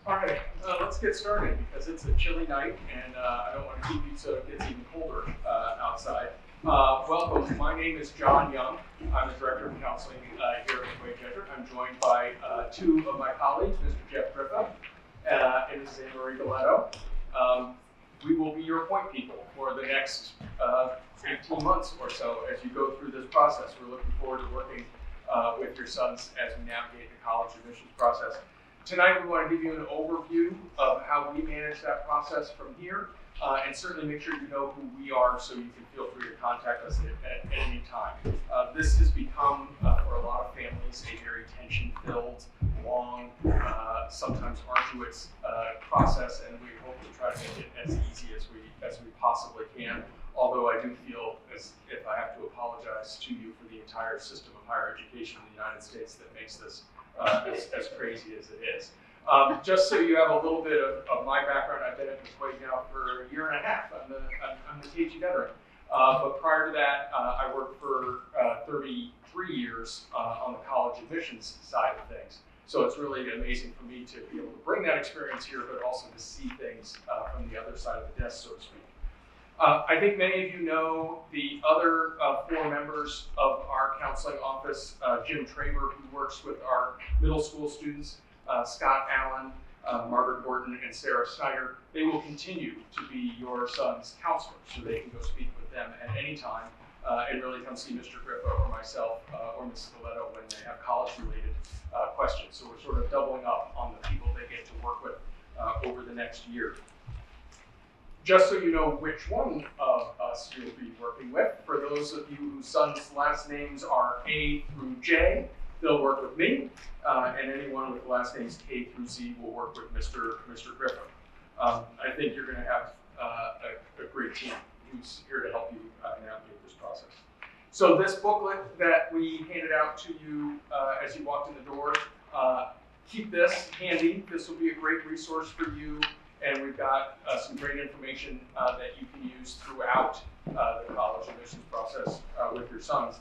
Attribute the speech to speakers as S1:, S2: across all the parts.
S1: All right, let's get started because it's a chilly night and I don't want to keep you so it gets even colder outside. Welcome, my name is John Young. I'm the Director of Counseling here at McQuaid Jesuit. I'm joined by two of my colleagues, Mr. Jeff Griffith and Mrs. Anne Marie Galetto. We will be your point people for the next 18 months or so as you go through this process. We're looking forward to working with your sons as we navigate the college admissions process. Tonight we want to give you an overview of how we manage that process from here, and certainly make sure you know who we are so you can feel free to contact us at any time. This has become, for a lot of families, a very tension-filled, long, sometimes arduous process, and we hope to try to make it as easy as we possibly can. Although I do feel as if I have to apologize to you for the entire system of higher education in the United States that makes this as crazy as it is. Just so you have a little bit of my background, I've been at McQuaid now for a year and a half. I'm the KG veteran. But prior to that, I worked for 33 years on the college admissions side of things. So it's really amazing for me to be able to bring that experience here, but also to see things from the other side of the desk, so to speak. I think many of you know the other four members of our counseling office, Jim Traver, who works with our middle school students, Scott Allen, Margaret Gordon, and Sarah Snyder. They will continue to be your son's counselors, so they can go speak with them at any time and really come see Mr. Griffith or myself or Mrs. Galetto when they have college-related questions. So we're sort of doubling up on the people they get to work with over the next year. Just so you know which one of us you'll be working with, for those of you whose sons' last names are A through J, they'll work with me, and anyone with the last names K through Z will work with Mr. Griffith. I think you're going to have a great team who's here to help you navigate this process. So this booklet that we handed out to you as you walked in the door, keep this handy. This will be a great resource for you. And we've got some great information that you can use throughout the college admissions process with your sons.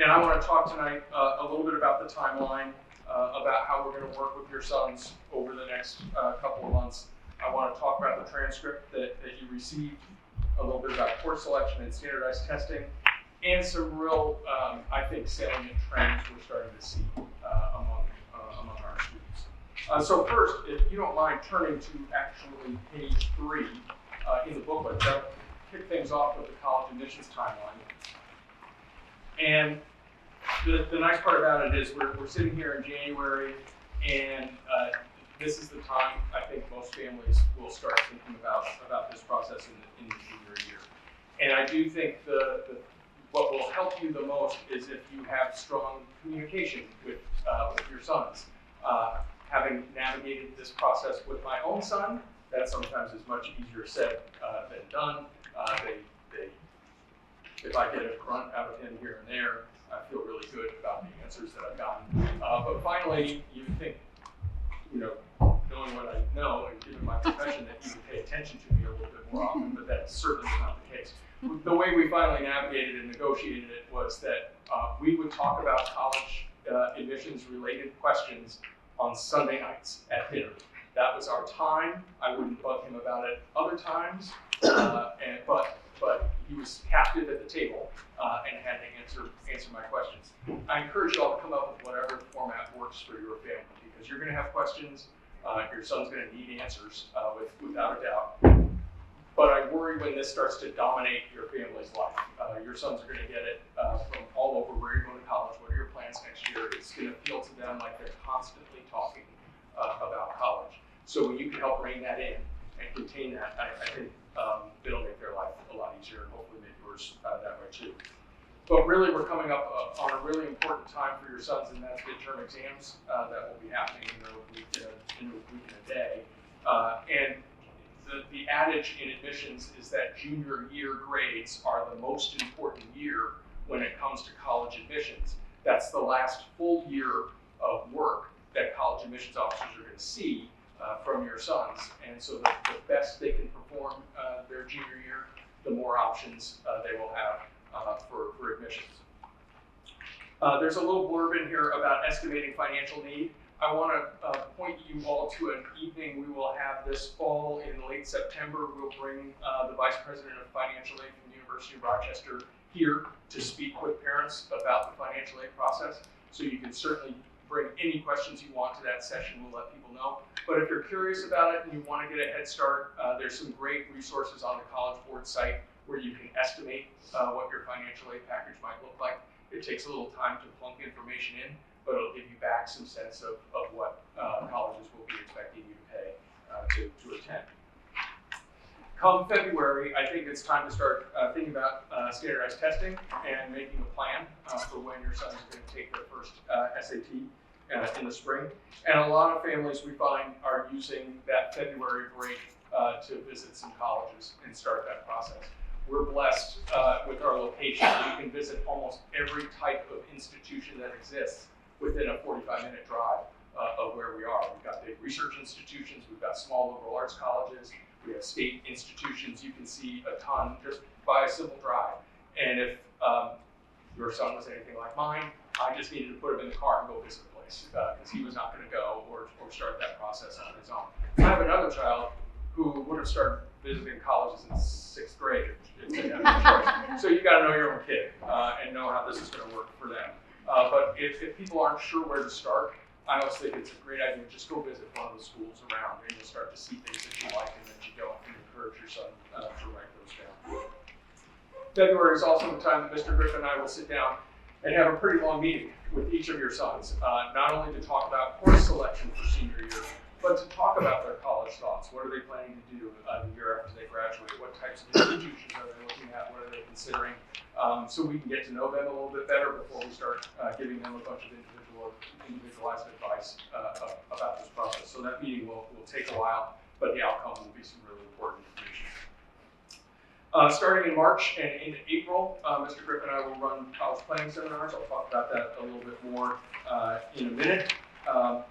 S1: And I want to talk tonight a little bit about the timeline, about how we're going to work with your sons over the next couple of months. I want to talk about the transcript that you received, a little bit about course selection and standardized testing, and some real, I think, salient trends we're starting to see among our students. So first, if you don't mind turning to actually page 3 in the booklet, that'll kick things off with the college admissions timeline. And the nice part about it is we're sitting here in January, and this is the time I think most families will start thinking about this process in the junior year. And I do think what will help you the most is if you have strong communication with your sons. Having navigated this process with my own son, that sometimes is much easier said than done. If I get a grunt out of him here and there, I feel really good about the answers that I've gotten. But finally, you think, knowing what I know and given my profession, that you would pay attention to me a little bit more often, but that's certainly not the case. The way we finally navigated and negotiated it was that we would talk about college admissions-related questions on Sunday nights at dinner. That was our time. I wouldn't bug him about it other times, but he was captive at the table and had to answer my questions. I encourage you all to come up with whatever format works for your family, because you're going to have questions. Your son's going to need answers without a doubt. But I worry when this starts to dominate your family's life. Your sons are going to get it from all over. Where you're going to college, what are your plans next year? It's going to feel to them like they're constantly talking about college. So when you can help rein that in and contain that, I think it'll make their life a lot easier and hopefully make yours that way too. But really, we're coming up on a really important time for your sons, and that's midterm exams that will be happening in a week and a day. And the adage in admissions is that junior year grades are the most important year when it comes to college admissions. That's the last full year of work that college admissions officers are going to see from your sons. And so the best they can perform their junior year, the more options they will have for admissions. There's a little blurb in here about estimating financial need. I want to point you all to an evening we will have this fall in late September. We'll bring the Vice President of Financial Aid from the University of Rochester here to speak with parents about the financial aid process. So you can certainly bring any questions you want to that session. We'll let people know. But if you're curious about it and you want to get a head start, there's some great resources on the College Board site where you can estimate what your financial aid package might look like. It takes a little time to plunk information in, but it'll give you back some sense of what colleges will be expecting you to pay to attend. Come February, I think it's time to start thinking about standardized testing and making a plan for when your sons are going to take their first SAT in the spring. And a lot of families we find are using that February break to visit some colleges and start that process. We're blessed with our location. We can visit almost every type of institution that exists within a 45-minute drive of where we are. We've got big research institutions, we've got small liberal arts colleges, we have state institutions. You can see a ton just by a simple drive. And if your son was anything like mine, I just needed to put him in the car and go visit the place because he was not going to go or start that process on his own. I have another child who would have started visiting colleges in 6th grade if they had a choice. So you got to know your own kid and know how this is going to work for them. But if people aren't sure where to start, I always think it's a great idea to just go visit one of the schools around and you'll start to see things that you like and that you don't, and encourage your son to write those down. February is also the time that Mr. Griffin and I will sit down and have a pretty long meeting with each of your sons, not only to talk about course selection for senior year, but to talk about their college thoughts. What are they planning to do the year after they graduate? What types of institutions are they looking at? What are they considering? So we can get to know them a little bit better before we start giving them a bunch of individualized advice about this process. So that meeting will take a while, but the outcome will be some really important information. Starting in March and into April, Mr. Griffin and I will run college planning seminars. I'll talk about that a little bit more in a minute.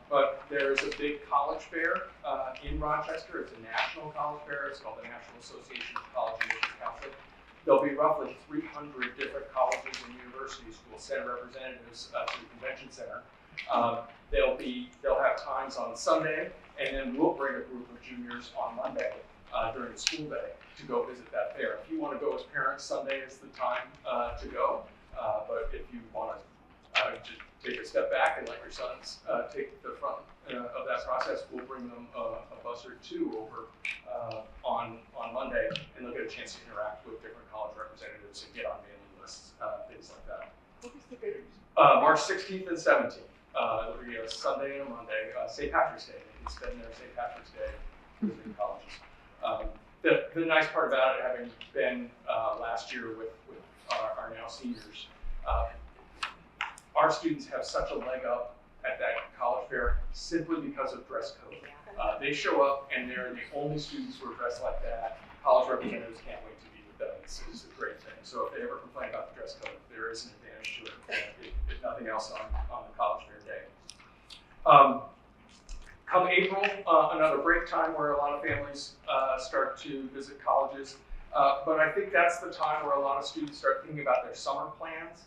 S1: But there's a big college fair in Rochester. It's a national college fair. It's called the National Association of College and Mission Counseling. There'll be roughly 300 different colleges and universities who will send representatives to the convention center. They'll have times on Sunday, and then we'll bring a group of juniors on Monday during the school day to go visit that fair. If you want to go as parents, Sunday is the time to go. But if you want to just take a step back and let your sons take the front of that process, we'll bring them a bus or two over on Monday, and they'll get a chance to interact with different college representatives and get on mailing lists, things like that.
S2: What is the date?
S1: March 16th and 17th. It'll be a Sunday and a Monday. St. Patrick's Day. They can spend their St. Patrick's Day visiting colleges. The nice part about it, having been last year with our now seniors, our students have such a leg up at that college fair simply because of dress code. They show up and they're the only students who are dressed like that. College representatives can't wait to be with them. It's a great thing. So if they ever complain about the dress code, there is an advantage to it, if nothing else on the college fair day. Come April, another break time where a lot of families start to visit colleges. But I think that's the time where a lot of students start thinking about their summer plans.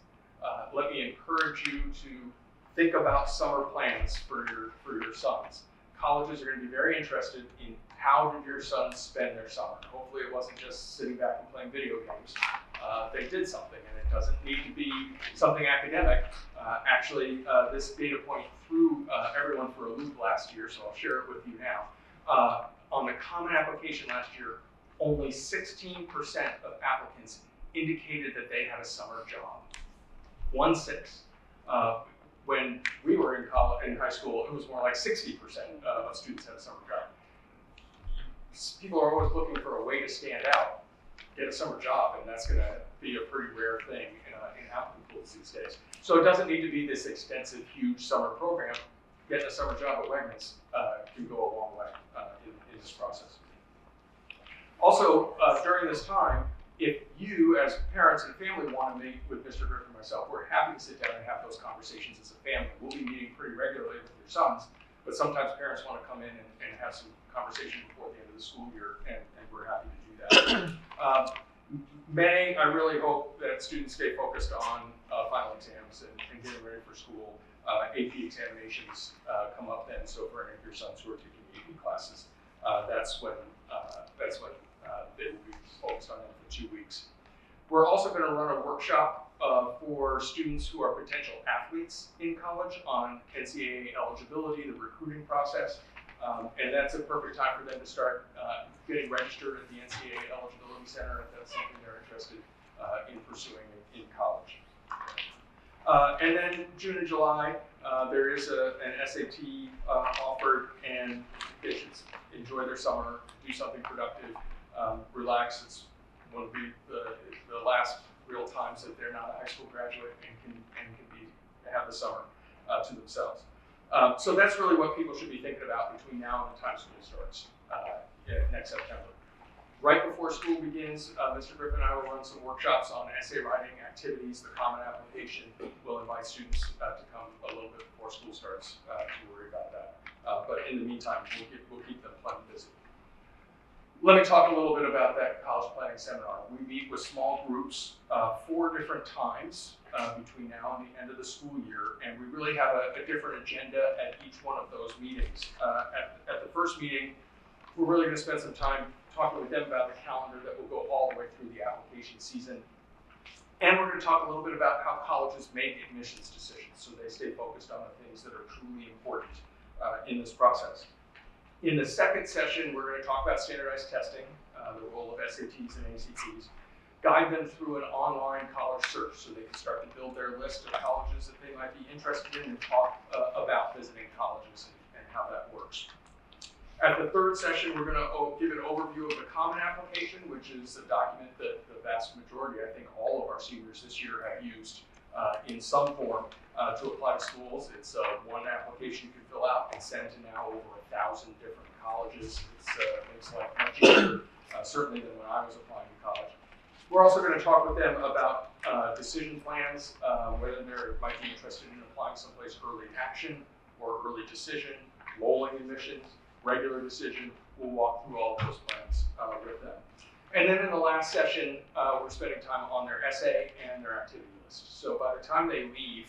S1: Let me encourage you to think about summer plans for your sons. Colleges are going to be very interested in how did your sons spend their summer. Hopefully it wasn't just sitting back and playing video games. They did something, and it doesn't need to be something academic. Actually, this data point threw everyone for a loop last year, so I'll share it with you now. On the Common Application last year, only 16% of applicants indicated that they had a summer job. 1/6. When we were in high school, it was more like 60% of students had a summer job. People are always looking for a way to stand out, get a summer job, and that's going to be a pretty rare thing in applicant pools these days. So it doesn't need to be this extensive, huge summer program. Getting a summer job at Wegmans can go a long way in this process. Also, during this time, if you, as parents and family, want to meet with Mr. Griffin and myself, we're happy to sit down and have those conversations as a family. We'll be meeting pretty regularly with your sons, but sometimes parents want to come in and have some conversation before the end of the school year, and we're happy to do that. May, I really hope that students stay focused on final exams and getting ready for school. AP examinations come up then, so for any of your sons who are taking AP classes, that's when they will be focused on them for 2 weeks. We're also going to run a workshop for students who are potential athletes in college on NCAA eligibility, the recruiting process, and that's a perfect time for them to start getting registered at the NCAA Eligibility Center if that's something they're interested in pursuing in college. And then June and July, there is an SAT offered, and they should enjoy their summer, do something productive, relax. It's one of the last real times that they're not a high school graduate and can have the summer to themselves. So that's really what people should be thinking about between now and the time school starts next September. Right before school begins, Mr. Griffin and I will run some workshops on essay writing activities, the common application. We'll invite students to come a little bit before school starts to worry about that. But in the meantime, we'll keep them plenty busy. Let me talk a little bit about that college planning seminar. We meet with small groups 4 different times between now and the end of the school year, and we really have a different agenda at each one of those meetings. At the first meeting, we're really going to spend some time talking with them about the calendar that will go all the way through the application season. And we're going to talk a little bit about how colleges make admissions decisions so they stay focused on the things that are truly important in this process. In the second session, we're going to talk about standardized testing, the role of SATs and ACTs, guide them through an online college search so they can start to build their list of colleges that they might be interested in and talk about visiting colleges and how that works. At the third session, we're going to give an overview of the Common Application, which is a document that the vast majority, I think all of our seniors this year have used in some form to apply to schools. It's one application you can fill out and send to now over 1,000 different colleges. It's life much easier, certainly than when I was applying to college. We're also going to talk with them about decision plans, whether they might be interested in applying someplace early action or early decision, rolling admissions, regular decision. We'll walk through all of those plans with them. And then in the last session, we're spending time on their essay and their activity list. So by the time they leave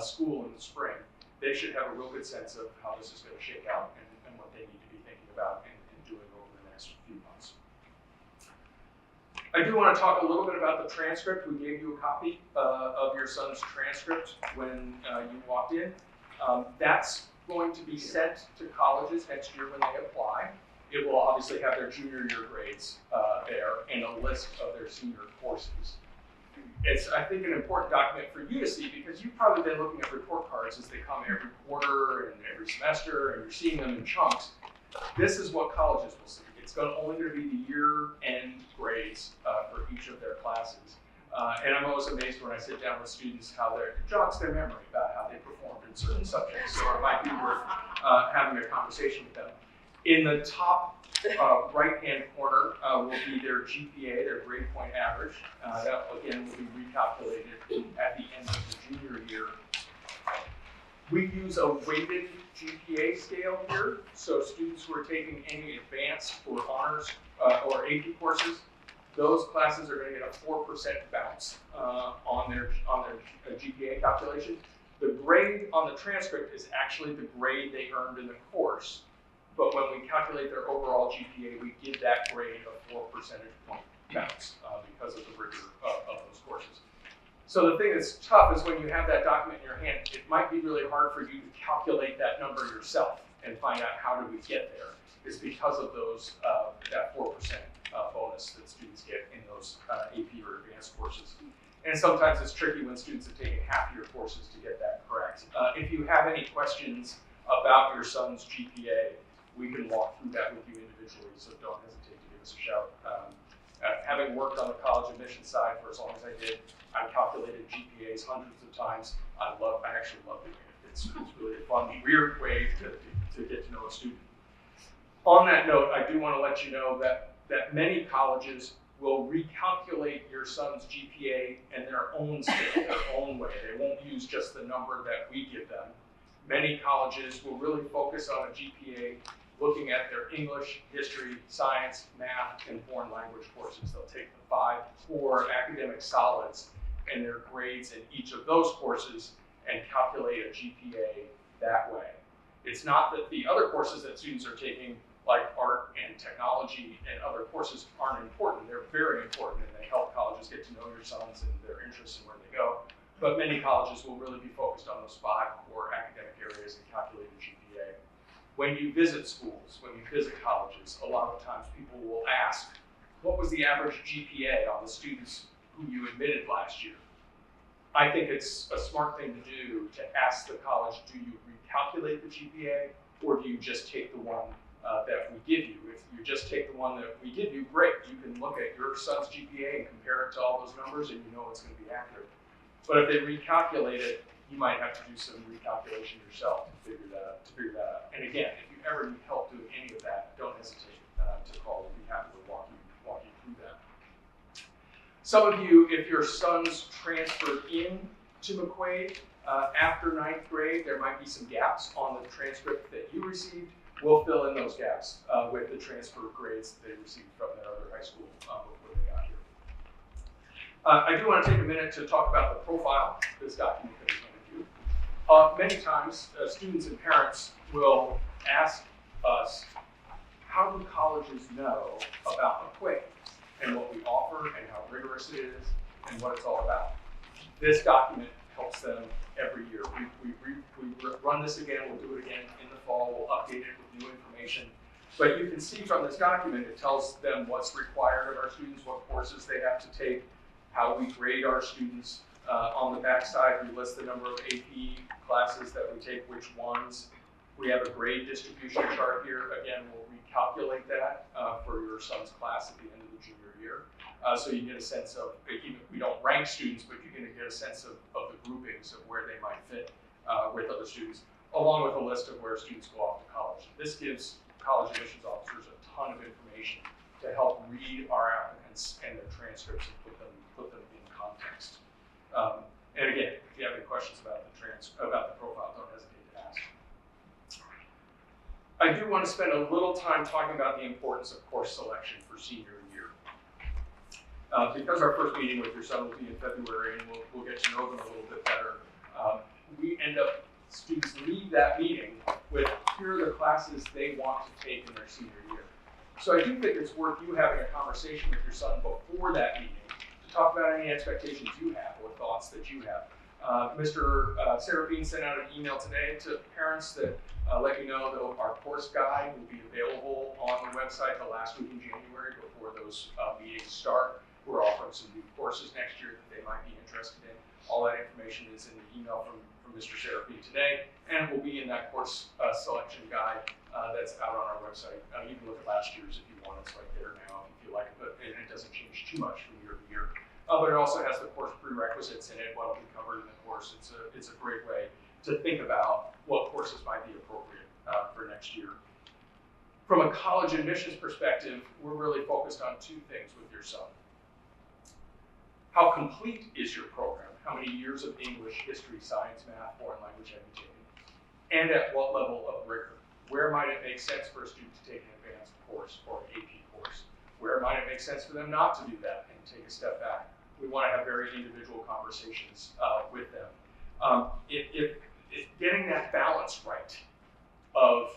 S1: school in the spring, they should have a real good sense of how this is going to shake out and what they need to be thinking about and doing over the next few months. I do want to talk a little bit about the transcript. We gave you a copy of your son's transcript when you walked in. That's going to be sent to colleges next year when they apply. It will obviously have their junior year grades there and a list of their senior courses. It's, I think, an important document for you to see because you've probably been looking at report cards as they come every quarter and every semester, and you're seeing them in chunks. This is what colleges will see. It's only going to be the year-end grades for each of their classes. And I'm always amazed when I sit down with students how it jogs their memory about how they performed in certain subjects. So it might be worth having a conversation with them. In the top right-hand corner will be their GPA, their grade point average. That, again, will be recalculated at the end of the junior year. We use a weighted GPA scale here, so students who are taking any advanced or honors or AP courses, those classes are going to get a 4% bounce on their GPA calculation. The grade on the transcript is actually the grade they earned in the course, but when we calculate their overall GPA, we give that grade a 4 percentage point bounce because of the rigor of those courses. So the thing that's tough is when you have that document in your hand, it might be really hard for you to calculate that number yourself and find out how do we get there. It's because of those that 4% bonus that students get in those AP or advanced courses. And sometimes it's tricky when students have taken half-year courses to get that correct. If you have any questions about your son's GPA, we can walk through that with you individually, so don't hesitate to give us a shout. Having worked on the college admissions side for as long as I did, I've calculated GPAs hundreds of times. I actually love doing it. It's really a fun, weird way to get to know a student. On that note, I do want to let you know that many colleges will recalculate your son's GPA in their own scale, their own way. They won't use just the number that we give them. Many colleges will really focus on a GPA looking at their English, history, science, math, and foreign language courses. They'll take the 5 core academic solids and their grades in each of those courses and calculate a GPA that way. It's not that the other courses that students are taking, like art and technology and other courses, aren't important. They're very important, and they help colleges get to know your sons and their interests and where they go. But many colleges will really be focused on those 5 core academic areas and calculate a GPA. When you visit schools, when you visit colleges, a lot of times people will ask, what was the average GPA on the students who you admitted last year? I think it's a smart thing to do to ask the college, do you recalculate the GPA, or do you just take the one that we give you? If you just take the one that we give you, great. You can look at your son's GPA and compare it to all those numbers, and you know it's going to be accurate. But if they recalculate it, you might have to do some recalculation yourself to figure that out. And again, if you ever need help doing any of that, don't hesitate to call. We'll be happy to walk you through that. Some of you, if your sons transferred in to McQuaid after 9th grade, there might be some gaps on the transcript that you received. We'll fill in those gaps with the transfer grades that they received from their other high school before they got here. I do want to take a minute to talk about the profile, this document that is handed to you. Many times, students and parents will ask us, how do colleges know about McQuaid and what we offer and how rigorous it is and what it's all about? This document helps them every year. We run this again, we'll do it again in the fall, we'll update it with new information. But you can see from this document, it tells them what's required of our students, what courses they have to take, how we grade our students. On the back side, we list the number of AP classes that we take, which ones. We have a grade distribution chart here. Again, we'll recalculate that for your son's class at the end of the junior year. So you get a sense of, even we don't rank students, but you're going to get a sense of the groupings of where they might fit with other students, along with a list of where students go off to college. This gives college admissions officers a ton of information to help read our applicants and their transcripts and put them in context. And again, if you have any questions about the profile, don't hesitate to ask. I do want to spend a little time talking about the importance of course selection for senior year. Because our first meeting with your son will be in February and we'll get to know them a little bit better, students leave that meeting with, here are the classes they want to take in their senior year. So I do think it's worth you having a conversation with your son before that meeting to talk about any expectations you have or thoughts that you have. Mr. Serafine sent out an email today to parents that let you know that our course guide will be available on the website the last week in January before those meetings start. We're offering some new courses next year that they might be interested in. All that information is in the email from Mr. Serafine today, and it will be in that course selection guide that's out on our website. You can look at last year's if you want. It's right there now if you feel like it, but it doesn't change too much from year to year. But it also has the course prerequisites in it, what will be covered in the course. It's a great way to think about what courses might be appropriate for next year. From a college admissions perspective, we're really focused on 2 things with your son. How complete is your program? How many years of English, history, science, math, foreign language have you taken? And at what level of rigor? Where might it make sense for a student to take an advanced course or an AP course? Where might it make sense for them not to do that and take a step back? We want to have very individual conversations with them. If getting that balance right of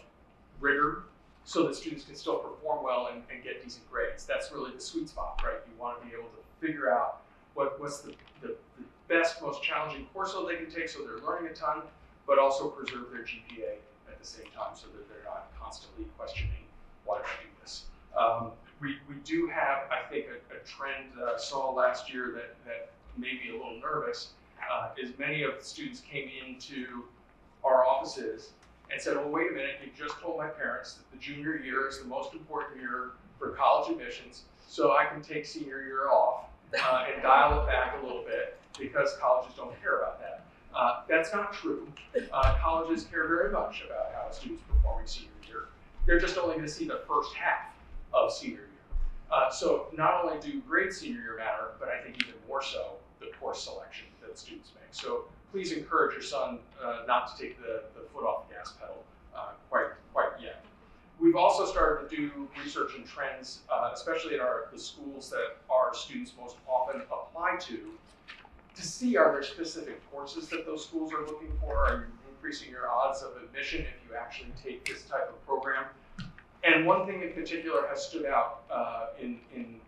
S1: rigor so that students can still perform well and get decent grades, that's really the sweet spot, right? You want to be able to figure out what's the best, most challenging course load they can take so they're learning a ton, but also preserve their GPA at the same time so that they're not constantly questioning, why did I do this? We do have, I think, a trend that I saw last year that made me a little nervous, is many of the students came into our offices and said, well, wait a minute, you just told my parents that the junior year is the most important year for college admissions, so I can take senior year off and dial it back a little bit because colleges don't care about that. That's not true. Colleges care very much about how a student's performing senior year. They're just only going to see the first half of senior year. So not only do grades senior year matter, but I think even more so the course selection that students make. So please encourage your son not to take the foot off the gas pedal quite yet. We've also started to do research and trends, especially in the schools that our students most often apply to see are there specific courses that those schools are looking for. Are you increasing your odds of admission if you actually take this type of program? And one thing in particular has stood out in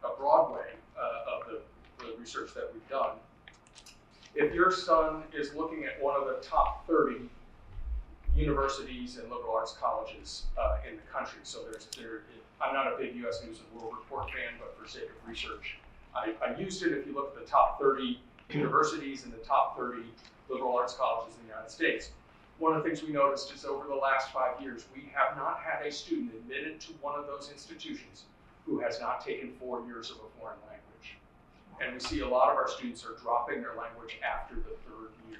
S1: a broad way of the research that we've done. If your son is looking at one of the top 30 universities and liberal arts colleges in the country, so I'm not a big U.S. News and World Report fan, but for sake of research, I used it. If you look at the top 30 universities and the top 30 liberal arts colleges in the United States, one of the things we noticed is over the last 5 years, we have not had a student admitted to one of those institutions who has not taken 4 years of a foreign language. And we see a lot of our students are dropping their language after the 3rd year.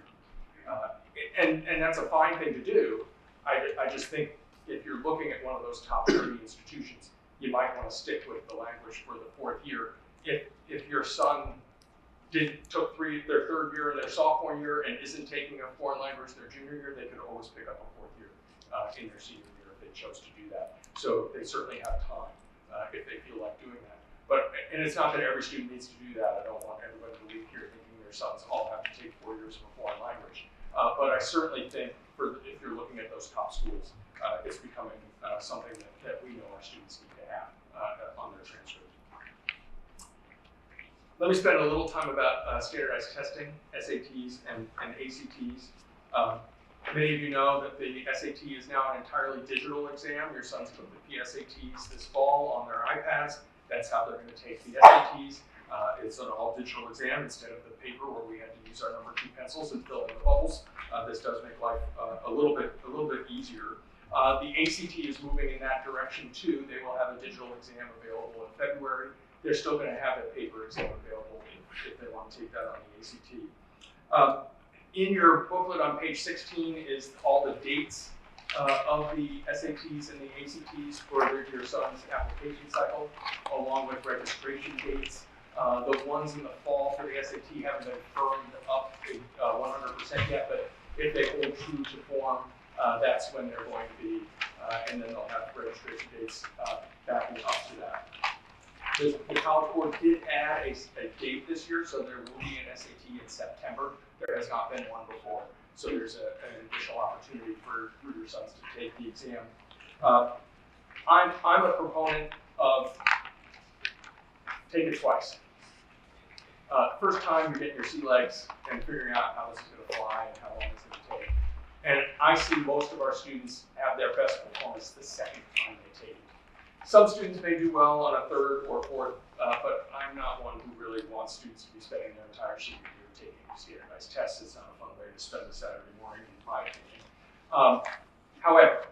S1: And that's a fine thing to do. I just think if you're looking at one of those top 30 institutions, you might want to stick with the language for the 4th year. If your son took their 3rd year and their sophomore year and isn't taking a foreign language their junior year, they could always pick up a 4th year in their senior year if they chose to do that. So they certainly have time if they feel like doing that. And it's not that every student needs to do that. I don't want everybody to leave here thinking their sons all have to take 4 years of a foreign language. But I certainly think if you're looking at those top schools, it's becoming something that we know our students need to have on their transcript. Let me spend a little time about standardized testing, SATs and ACTs. Many of you know that the SAT is now an entirely digital exam. Your sons took the PSATs this fall on their iPads. That's how they're going to take the SATs. It's an all digital exam instead of the paper where we had to use our number 2 pencils and fill in the bubbles. This does make life a little bit easier. The ACT is moving in that direction too. They will have a digital exam available in February. They're still going to have a paper exam available if they want to take that on the ACT. In your booklet on page 16 is all the dates of the SATs and the ACTs for your son's application cycle, along with registration dates. The ones in the fall for the SAT haven't been firmed up 100% yet, but if they hold true to form, that's when they're going to be, and then they'll have registration dates backing up to that. The College Board did add a date this year, so there will be an SAT in September. There has not been one before, so there's an additional opportunity for your sons to take the exam. I'm a proponent of take it twice. First time you're getting your sea legs and figuring out how this is going to fly and how long it's going to take. And I see most of our students have their best performance the second time they take it. Some students may do well on a 3rd or 4th, but I'm not one who really wants students to be spending their entire senior year taking standardized tests. It's not a fun way to spend a Saturday morning, in my opinion. However,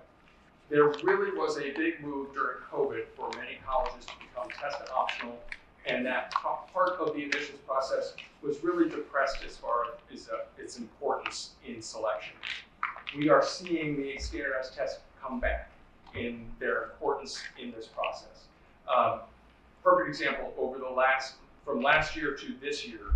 S1: there really was a big move during COVID for many colleges to become test optional, and that part of the admissions process was really depressed as far as its importance in selection. We are seeing the standardized tests come back in their importance in this process. Perfect example, from last year to this year,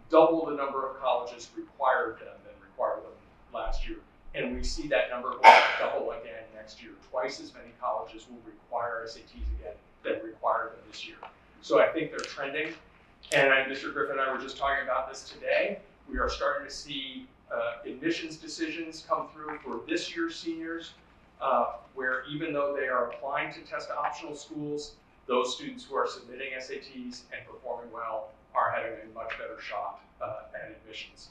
S1: double the number of colleges required them than required them last year. And we see that number going to double again next year. Twice as many colleges will require SATs again than require them this year. So I think they're trending. And Mr. Griffin and I were just talking about this today. We are starting to see admissions decisions come through for this year's seniors, where even though they are applying to test optional schools, those students who are submitting SATs and performing well are having a much better shot at admissions.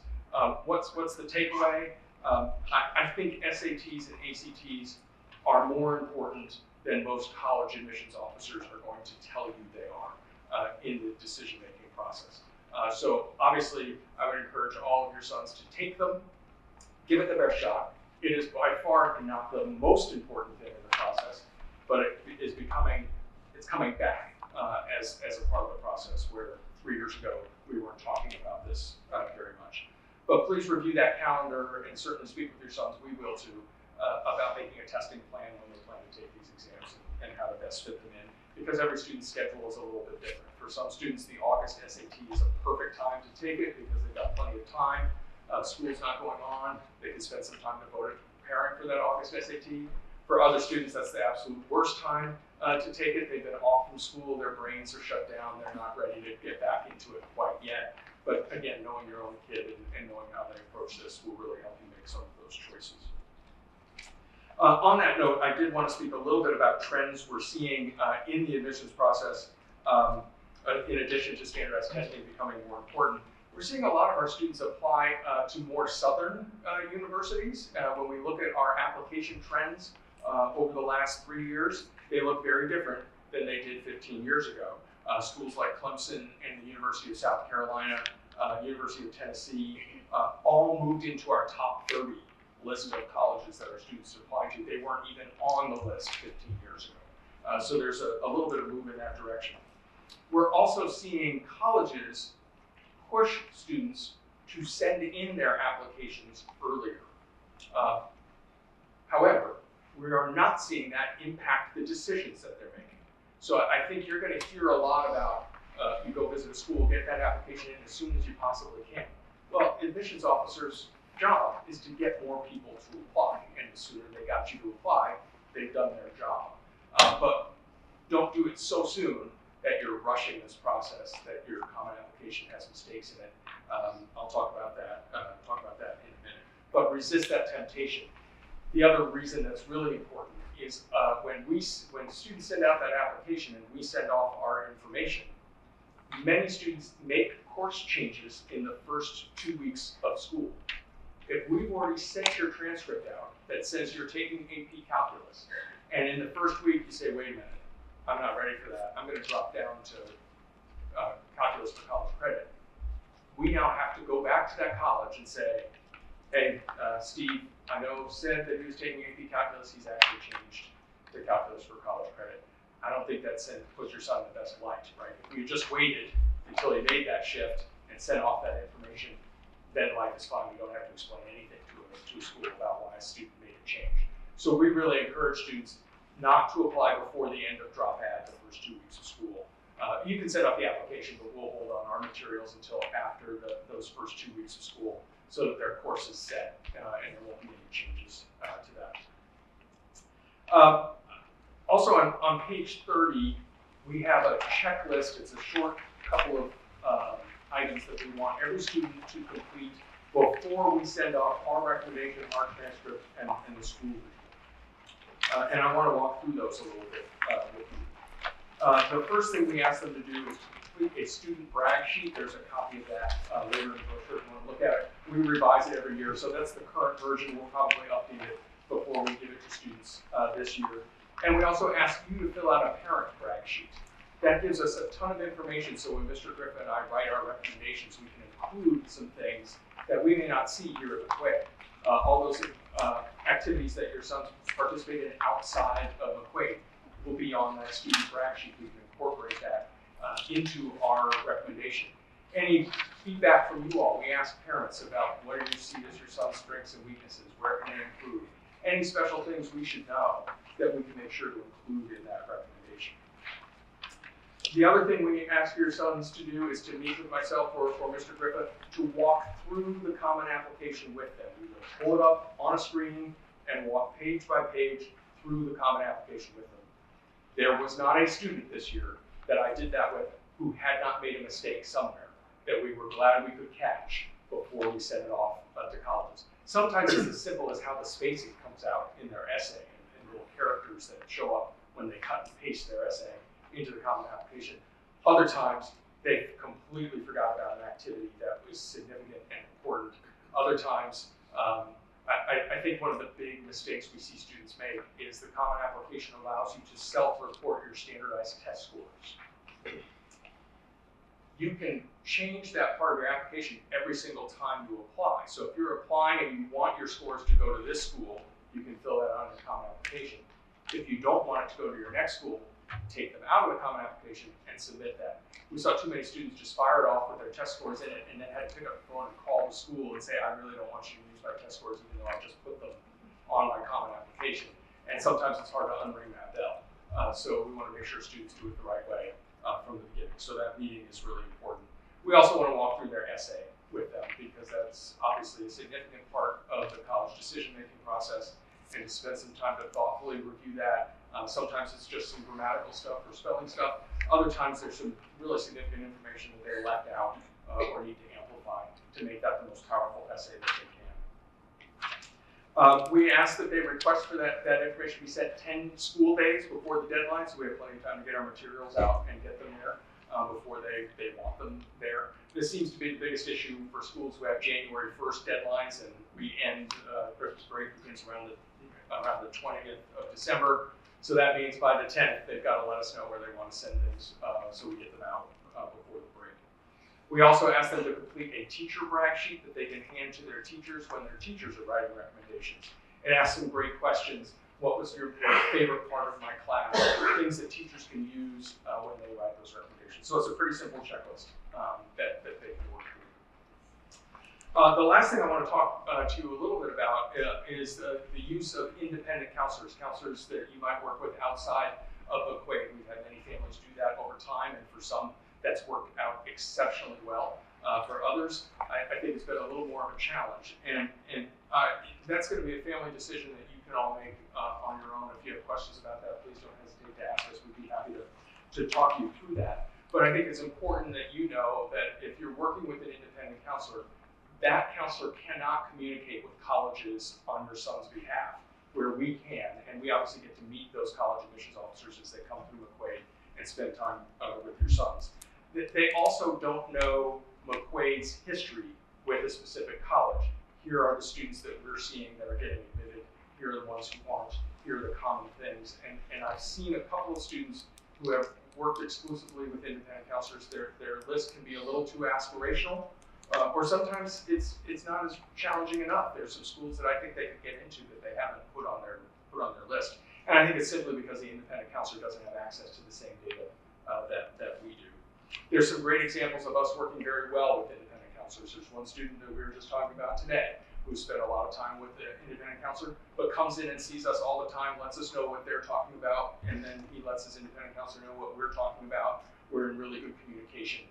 S1: What's the takeaway? I think SATs and ACTs are more important than most college admissions officers are going to tell you they are in the decision-making process. So obviously, I would encourage all of your sons to take them, give it the best shot. It is by far not the most important thing in the process, but it's coming back as a part of the process where 3 years ago we weren't talking about this very much. But please review that calendar and certainly speak with your sons, we will too, about making a testing plan when they plan to take these exams and how to best fit them in, because every student's schedule is a little bit different. For some students, the August SAT is a perfect time to take it because they've got plenty of time. School's not going on. They can spend some time devoted to preparing for that August SAT. For other students, that's the absolute worst time to take it. They've been off from school, their brains are shut down, they're not ready to get back into it quite yet. But again, knowing your own kid and knowing how they approach this will really help you make some of those choices. On that note, I did want to speak a little bit about trends we're seeing in the admissions process. In addition to standardized testing becoming more important, we're seeing a lot of our students apply to more southern universities. When we look at our application trends over the last 3 years, they look very different than they did 15 years ago. Schools like Clemson and the University of South Carolina, University of Tennessee, all moved into our top 30 list of colleges that our students apply to. They weren't even on the list 15 years ago. So there's a little bit of move in that direction. We're also seeing colleges push students to send in their applications earlier. However, we are not seeing that impact the decisions that they're making. So I think you're going to hear a lot about you go visit a school, get that application in as soon as you possibly can. Well, admissions officers' job is to get more people to apply, and the sooner they got you to apply, they've done their job. But don't do it so soon that you're rushing this process, that your common application has mistakes in it. I'll talk about that in a minute. But resist that temptation. The other reason that's really important is when students send out that application and we send off our information, many students make course changes in the first 2 weeks of school. If we've already sent your transcript out that says you're taking AP Calculus, and in the first week you say, wait a minute, I'm not ready for that, I'm going to drop down to Calculus for college credit, we now have to go back to that college and say, hey, Steve, I know said that he was taking AP Calculus, he's actually changed to Calculus for college credit. I don't think that puts your son in the best light, right? If we just waited until he made that shift and sent off that information, then life is fine. We don't have to explain anything to a school about why a student made a change. So we really encourage students not to apply before the end of drop ad the first 2 weeks of school. You can set up the application, but we'll hold on our materials until after those first 2 weeks of school so that their course is set and there won't be any changes to that. Also on page 30, we have a checklist. It's a short couple of items that we want every student to complete before we send off our recommendation, our transcript, and the school report. And I want to walk through those a little bit with you. The first thing we ask them to do is complete a student brag sheet. There's a copy of that later in the brochure if you want to look at it. We revise it every year, so that's the current version. We'll probably update it before we give it to students this year. And we also ask you to fill out a parent brag sheet. That gives us a ton of information, so when Mr. Griffin and I write our recommendations, we can include some things that we may not see here at McQuaid. All those activities that your son participated in outside of McQuaid will be on that student brag sheet. We can incorporate that into our recommendation. Any feedback from you all, we ask parents about what do you see as your son's strengths and weaknesses, where can they improve? Any special things we should know that we can make sure to include in that recommendation. The other thing we ask your sons to do is to meet with myself or Mr. Griffith to walk through the common application with them. We will pull it up on a screen and walk page by page through the common application with them. There was not a student this year that I did that with who had not made a mistake somewhere that we were glad we could catch before we sent it off to colleges. Sometimes it's as simple as how the spacing comes out in their essay and little characters that show up when they cut and paste their essay into the common application. Other times, they completely forgot about an activity that was significant and important. Other times, I think one of the big mistakes we see students make is the common application allows you to self-report your standardized test scores. You can change that part of your application every single time you apply. So if you're applying and you want your scores to go to this school, you can fill that out in your common application. If you don't want it to go to your next school, take them out of the common application and submit that. We saw too many students just fire it off with their test scores in it and then had to pick up the phone and call the school and say, I really don't want you to use my test scores even though I just put them on my common application. And sometimes it's hard to unring that bell. So we want to make sure students do it the right way from the beginning. So that meeting is really important. We also want to walk through their essay with them because that's obviously a significant part of the college decision-making process. and to spend some time to thoughtfully review that. Sometimes it's just some grammatical stuff or spelling stuff. Other times there's some really significant information that they left out or need to amplify to make that the most powerful essay that they can. We ask that they request for that information be sent 10 school days before the deadline, so we have plenty of time to get our materials out and get them there before they want them there. This seems to be the biggest issue for schools who have January 1st deadlines, and we end Christmas break begins around the 20th of December. So that means by the 10th, they've got to let us know where they want to send things so we get them out before the break. We also ask them to complete a teacher brag sheet that they can hand to their teachers when their teachers are writing recommendations. It asks them great questions. What was your favorite part of my class? Things that teachers can use when they write those recommendations. So it's a pretty simple checklist that they can work through. The last thing I want to talk to you a little bit about is the use of independent counselors that you might work with outside of McQuaid. We've had many families do that over time, and for some, that's worked out exceptionally well. For others, I think it's been a little more of a challenge, and that's going to be a family decision that you can all make on your own. If you have questions about that, please don't hesitate to ask us. We'd be happy to talk you through that. But I think it's important that you know that if you're working with an independent counselor, that counselor cannot communicate with colleges on your son's behalf, where we can, and we obviously get to meet those college admissions officers as they come through McQuaid and spend time with your sons. They also don't know McQuaid's history with a specific college. Here are the students that we're seeing that are getting admitted. Here are the ones who aren't. Here are the common things. And I've seen a couple of students who have worked exclusively with independent counselors. Their list can be a little too aspirational, or sometimes it's not as challenging enough. There's some schools that I think they could get into that they haven't put on their list. And I think it's simply because the independent counselor doesn't have access to the same data that we do. There's some great examples of us working very well with independent counselors. There's one student that we were just talking about today who spent a lot of time with the independent counselor, but comes in and sees us all the time, lets us know what they're talking about, and then he lets his independent counselor know what we're talking about. We're in really good communication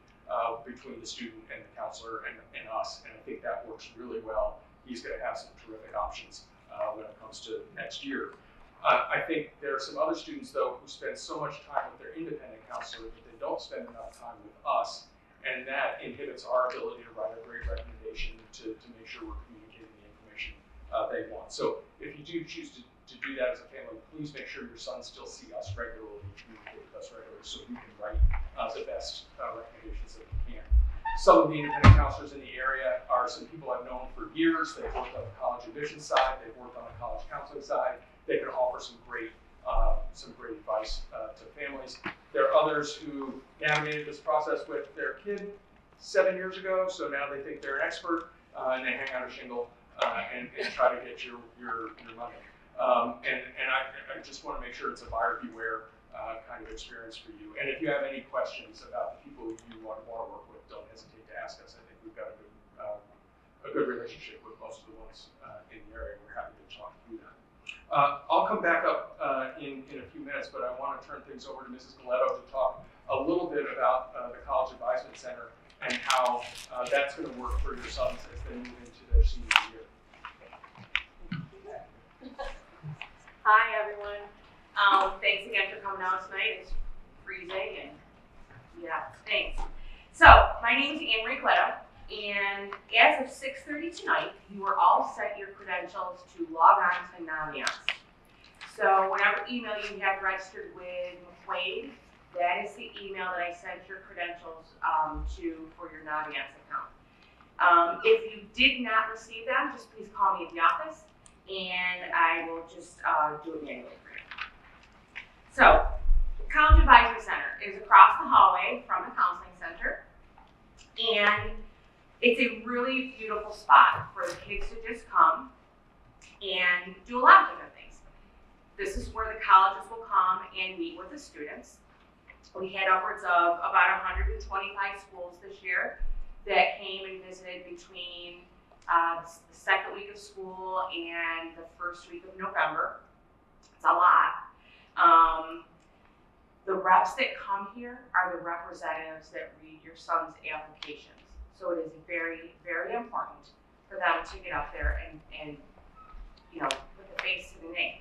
S1: between the student and the counselor and us, and I think that works really well. He's going to have some terrific options when it comes to next year. I think there are some other students, though, who spend so much time with their independent counselor that they don't spend enough time with us, and that inhibits our ability to write a great recommendation to make sure we're communicating the information they want. So if you do choose to do that as a family, please make sure your sons still see us regularly and communicate with us regularly so we can write the best recommendations that we can. Some of the independent counselors in the area are some people I've known for years. They've worked on the college admission side, they've worked on the college counseling side. They can offer some great advice to families. There are others who navigated this process with their kid 7 years ago, so now they think they're an expert, and they hang out a shingle and try to get your money. And I just want to make sure it's a buyer beware kind of experience for you. And if you have any questions about the people you want to work with, don't hesitate to ask us. I think we've got a good relationship with most of the ones in the area. We're happy to talk through that. I'll come back up in a few minutes, but I want to turn things over to Mrs. Galetto to talk a little bit about the College Advisement Center and how that's going to work for your sons as they move into their senior year.
S2: Hi, everyone. Thanks again for coming out tonight. It's freezing and yeah, thanks. So, my name is Anne-Marie Galetto, and as of 6:30 tonight, you are all sent your credentials to log on to Naviance. So, whatever email you have registered with McQuaid, that is the email that I sent your credentials to for your Naviance account. If you did not receive them, just please call me at the office, and I will just do it manually for you. So, College Advisory Center is across the hallway from the counseling center, and it's a really beautiful spot for the kids to just come and do a lot of different things. This is where the colleges will come and meet with the students. We had upwards of about 125 schools this year that came and visited between the second week of school and the first week of November. It's a lot. The reps that come here are the representatives that read your son's applications. So it is very, very important for them to get up there and put the face to the name.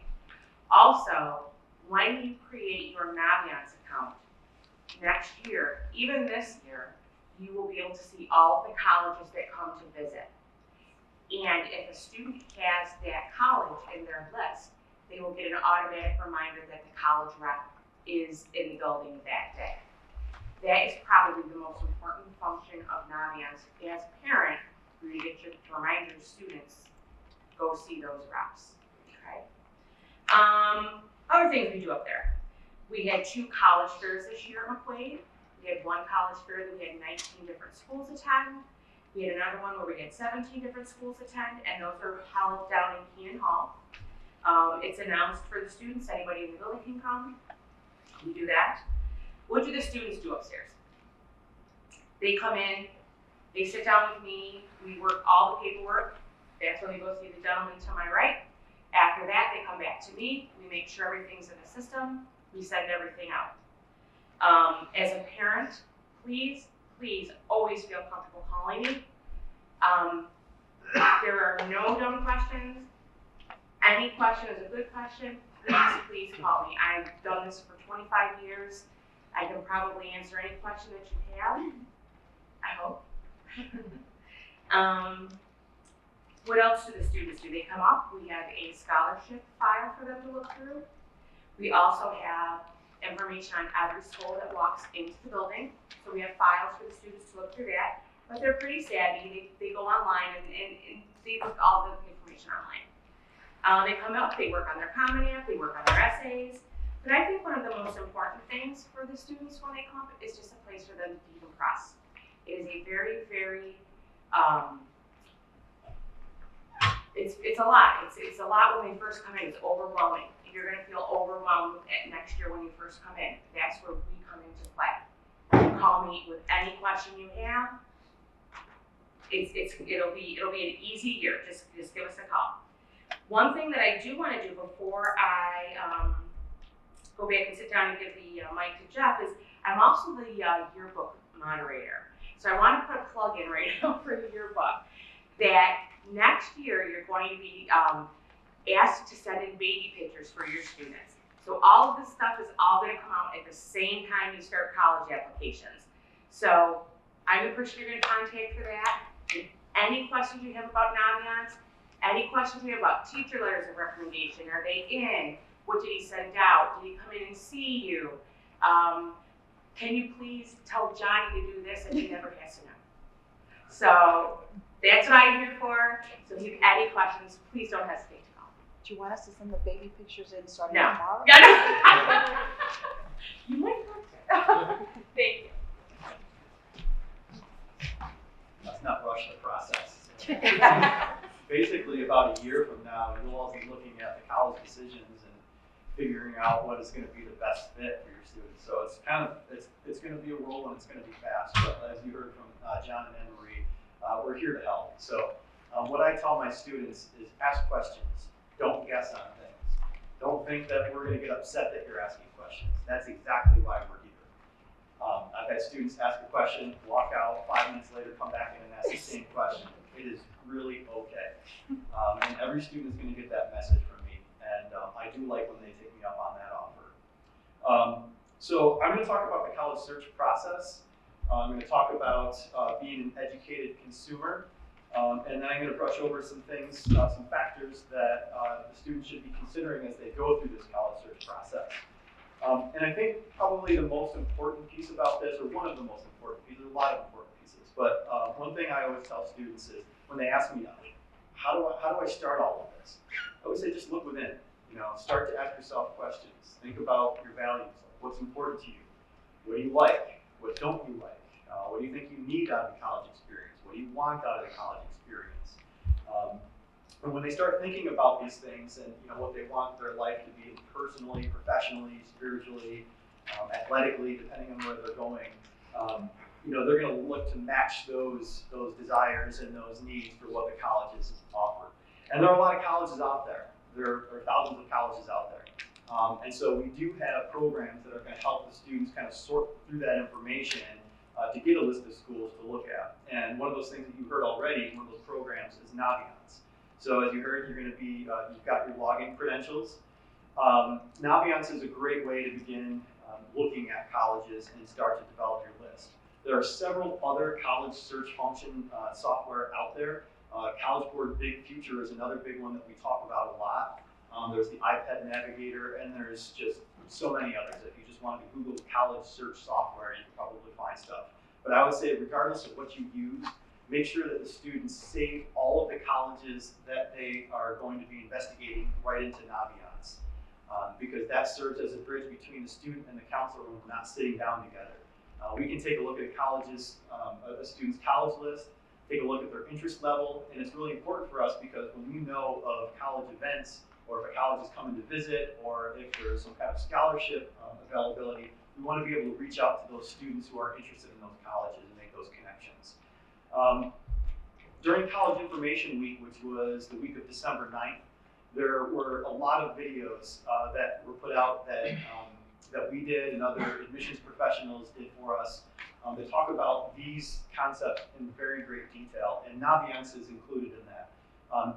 S2: Also, when you create your Naviance account next year, even this year, you will be able to see all of the colleges that come to visit. And if a student has that college in their list, they will get an automatic reminder that the college rep is in the building that day. That is probably the most important function of Naviance as a parent, for you to get to remind your students, go see those reps. Okay. Other things we do up there. We had 2 college fairs this year at McQuaid. We had 1 college fair that we had 19 different schools attend. We had another one where we had 17 different schools attend, and those are held down in Keenan Hall. It's announced for the students, anybody in the building can come. We do that. What do the students do upstairs? They come in, they sit down with me, we work all the paperwork. That's when we go see the gentleman to my right. After that, they come back to me, we make sure everything's in the system, we send everything out. As a parent, please always feel comfortable calling me. There are no dumb questions. Any question is a good question. Please call me. I've done this for 25 years. I can probably answer any question that you have. I hope. What else do the students do? They come up. We have a scholarship file for them to look through. We also have information on every school that walks into the building. So we have files for the students to look through that. But they're pretty savvy. They go online and they look all the information online. They come up, they work on their Common App, they work on their essays. But I think one of the most important things for the students when they come up is just a place for them to decompress. It is a very, very, it's a lot. It's a lot when they first come in. It's overwhelming. You're going to feel overwhelmed next year when you first come in. That's where we come into play. You call me with any question you have. It'll be an easy year. Just give us a call. One thing that I do want to do before I go back and sit down and give the mic to Jeff is I'm also the yearbook moderator. So I want to put a plug in right now for the yearbook that next year you're going to be asked to send in baby pictures for your students. So all of this stuff is all going to come out at the same time you start college applications. So I'm the person you're going to contact for that. Any questions you have about Naviance, any questions you have about teacher letters of recommendation, are they in? What did he send out? Did he come in and see you? Can you please tell Johnny to do this? And he never has to know. So that's what I'm here for. So if you have any questions, please don't hesitate to call.
S3: Do you want us to send the baby pictures in starting
S2: No.
S3: tomorrow?
S2: No. You might want to. Thank you.
S4: Let's not rush the process. Basically, about a year from now, you'll all be looking at the college decisions and figuring out what is going to be the best fit for your students. So it's going to be a whirlwind. It's going to be fast. But as you heard from John and Anne Marie, we're here to help. So what I tell my students is ask questions. Don't guess on things. Don't think that we're going to get upset that you're asking questions. That's exactly why we're here. I've had students ask a question, walk out, 5 minutes later, come back in and ask the same question. It is really okay. And every student is going to get that message from me. And I do like when they take me up on that offer. So I'm going to talk about the college search process. I'm going to talk about being an educated consumer. And then I'm going to brush over some things, some factors that the students should be considering as they go through this college search process. And I think probably the most important piece about this, or one of the most important pieces, a lot of important pieces, but one thing I always tell students is when they ask me, how do I start all of this? I always say just look within. Start to ask yourself questions. Think about your values. What's important to you? What do you like? What don't you like? What do you think you need out of the college experience? What do you want out of the college experience? And when they start thinking about these things and what they want their life to be personally, professionally, spiritually, athletically, depending on where they're going, they're going to look to match those desires and those needs for what the colleges offer. And there are a lot of colleges out there. There are thousands of colleges out there. And so we do have programs that are going to help the students kind of sort through that information to get a list of schools to look at. And one of those things that you heard already, one of those programs is Naviance. So as you heard, you're going to be, you've got your login credentials. Naviance is a great way to begin looking at colleges and start to develop your list. There are several other college search function software out there. College Board Big Future is another big one that we talk about a lot. There's the iPad Navigator, and there's just so many others. If you just want to Google college search software, you can probably find stuff. But I would say, regardless of what you use, make sure that the students save all of the colleges that they are going to be investigating right into Naviance, because that serves as a bridge between the student and the counselor when we're not sitting down together. We can take a look at a student's college list, take a look at their interest level, and it's really important for us because when we know of college events, or if a college is coming to visit, or if there's some kind of scholarship availability, we want to be able to reach out to those students who are interested in those colleges and make those connections. During College Information Week, which was the week of December 9th, there were a lot of videos that were put out that we did and other admissions professionals did for us that talk about these concepts in very great detail, and Naviance is included in that.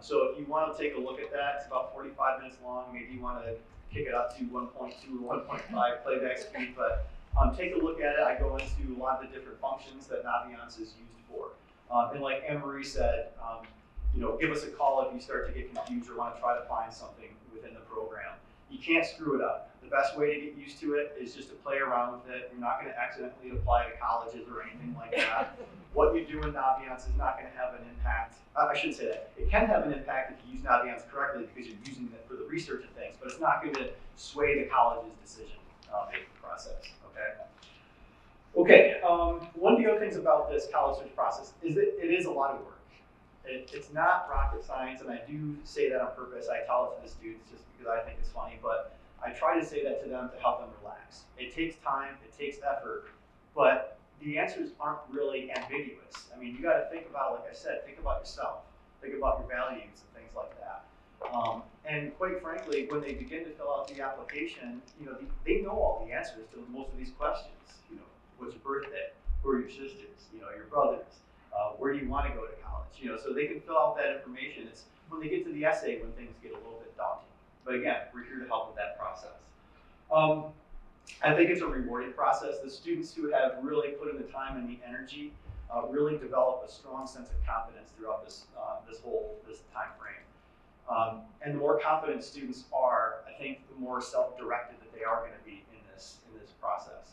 S4: So if you want to take a look at that, it's about 45 minutes long. Maybe you want to kick it up to 1.2 or 1.5 playback speed, but take a look at it. I go into a lot of the different functions that Naviance is used for. And like Anne-Marie said, give us a call if you start to get confused or want to try to find something within the program. You can't screw it up. The best way to get used to it is just to play around with it. You're not going to accidentally apply to colleges or anything like that. What you do in Naviance is not going to have an impact. I shouldn't say that. It can have an impact if you use Naviance correctly because you're using it for the research and things, but it's not going to sway the college's decision making process. Okay. One of the other things about this college search process is that it is a lot of work. It's not rocket science, and I do say that on purpose. I tell it to the students just because I think it's funny, but I try to say that to them to help them relax. It takes time, it takes effort, but the answers aren't really ambiguous. I mean, you got to think about, like I said, think about yourself, think about your values and things like that. And quite frankly, when they begin to fill out the application, they know all the answers to most of these questions. What's your birthday? Who are your sisters? Your brothers. Where do you want to go to college? So they can fill out that information. It's when they get to the essay when things get a little bit daunting. But again, we're here to help with that process. I think it's a rewarding process. The students who have really put in the time and the energy really develop a strong sense of confidence throughout this time frame. And the more confident students are, I think the more self-directed that they are going to be in this process.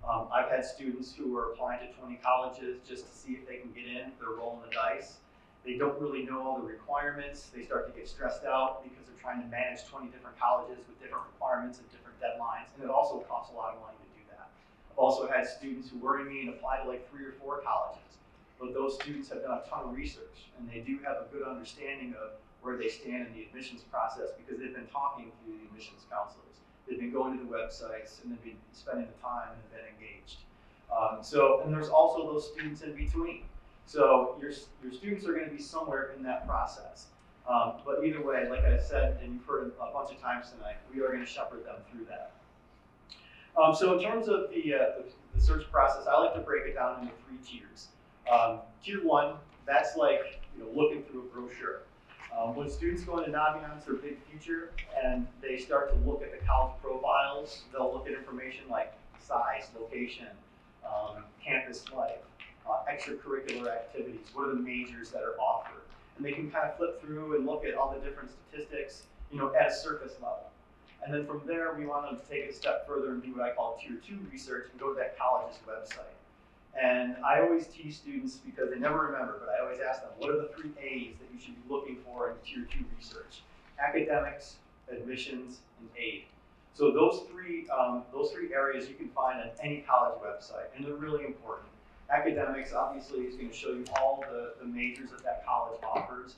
S4: I've had students who are applying to 20 colleges just to see if they can get in. They're rolling the dice. They don't really know all the requirements. They start to get stressed out because they're trying to manage 20 different colleges with different requirements and different deadlines, and it also costs a lot of money to do that. I've also had students who worry me and apply to like 3 or 4 colleges, but those students have done a ton of research, and they do have a good understanding of where they stand in the admissions process because they've been talking to the admissions counselors. They've been going to the websites, and they've been spending the time and have been engaged. And there's also those students in between. So your students are going to be somewhere in that process. But either way, like I said, and you've heard a bunch of times tonight, we are going to shepherd them through that. So in terms of the search process, I like to break it down into 3 tiers. Tier 1, that's like looking through a brochure. When students go into Naviance or Big Future and they start to look at the college profiles, they'll look at information like size, location, campus life, extracurricular activities, what are the majors that are offered. And they can kind of flip through and look at all the different statistics, at a surface level. And then from there, we want them to take it a step further and do what I call Tier 2 research and go to that college's website. And I always tease students because they never remember, but I always ask them, what are the 3 A's that you should be looking for in Tier 2 research? Academics, admissions, and aid. So those three areas you can find on any college website, and they're really important. Academics, obviously, is going to show you all the majors that college offers.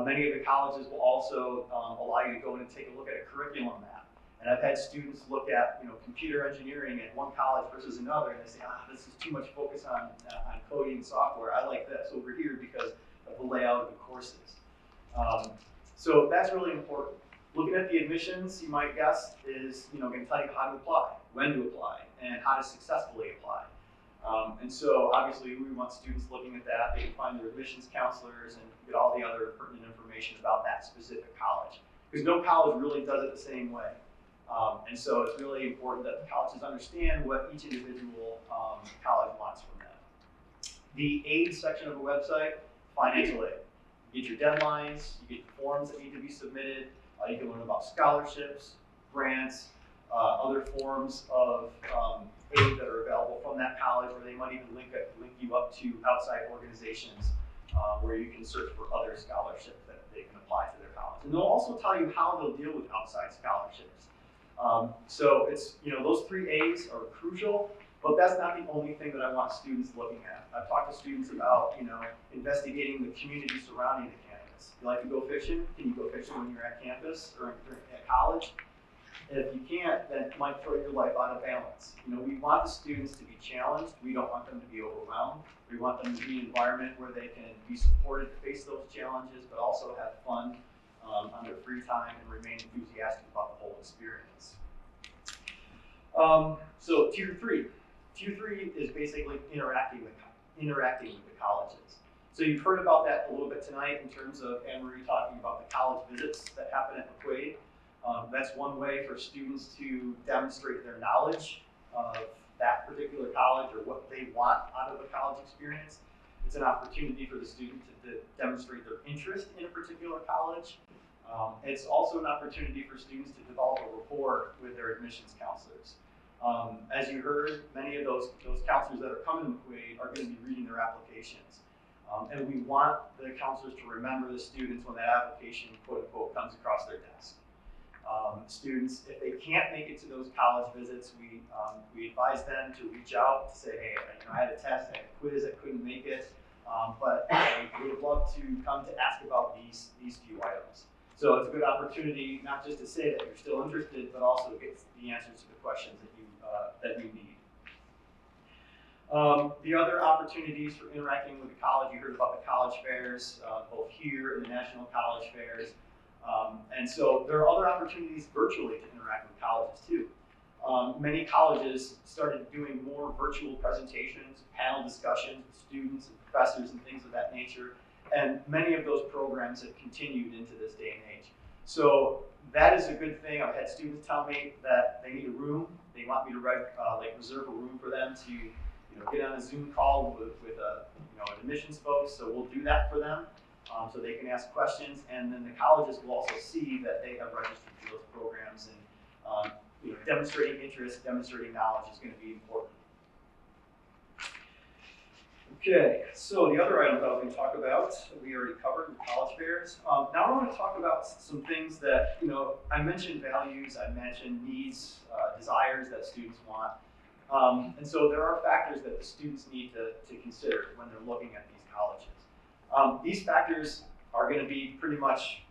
S4: Many of the colleges will also allow you to go in and take a look at a curriculum map. And I've had students look at computer engineering at one college versus another, and they say, this is too much focus on coding and software. I like this over here because of the layout of the courses. So that's really important. Looking at the admissions, you might guess, is going to tell you how to apply, when to apply, and how to successfully apply. And so obviously we want students looking at that. They can find their admissions counselors and get all the other pertinent information about that specific college. Because no college really does it the same way. And so it's really important that the colleges understand what each individual college wants from them. The aid section of the website, financial aid. You get your deadlines, you get the forms that need to be submitted, you can learn about scholarships, grants, other forms of aid that are available from that college, or they might even link you up to outside organizations where you can search for other scholarships that they can apply to their college. And they'll also tell you how they'll deal with outside scholarships. So it's, those 3 A's are crucial, but that's not the only thing that I want students looking at. I've talked to students about, investigating the community surrounding the campus. You like to go fishing? Can you go fishing when you're at campus or at college? And if you can't, then it might throw your life out of balance. We want the students to be challenged. We don't want them to be overwhelmed. We want them to be in an environment where they can be supported to face those challenges, but also have fun on their free time and remain enthusiastic about the whole experience. So tier 3. Tier 3 is basically interacting with the colleges. So you've heard about that a little bit tonight in terms of Anne-Marie talking about the college visits that happen at McQuaid. That's one way for students to demonstrate their knowledge of that particular college or what they want out of a college experience. It's an opportunity for the student to demonstrate their interest in a particular college. It's also an opportunity for students to develop a rapport with their admissions counselors. As you heard, many of those counselors that are coming to McQuaid are going to be reading their applications. And we want the counselors to remember the students when that application, quote unquote, comes across their desk. Students, if they can't make it to those college visits, we advise them to reach out to say, hey, I had a test, I had a quiz, I couldn't make it, but I would love to come to ask about these few items. So it's a good opportunity not just to say that you're still interested, but also get the answers to the questions that you need. The other opportunities for interacting with the college, you heard about the college fairs, both here and the national college fairs. And so there are other opportunities virtually to interact with colleges too. Many colleges started doing more virtual presentations, panel discussions with students and professors and things of that nature. And many of those programs have continued into this day and age. So that is a good thing. I've had students tell me that they need a room. They want me to reserve a room for them to get on a Zoom call with admissions folks. So we'll do that for them. So they can ask questions, and then the colleges will also see that they have registered for those programs, and demonstrating interest, demonstrating knowledge is going to be important. Okay, so the other items I was going to talk about, we already covered the college fairs. Now I want to talk about some things that, I mentioned values, I mentioned needs, desires that students want. And so there are factors that the students need to consider when they're looking at these colleges. These factors are going to be pretty much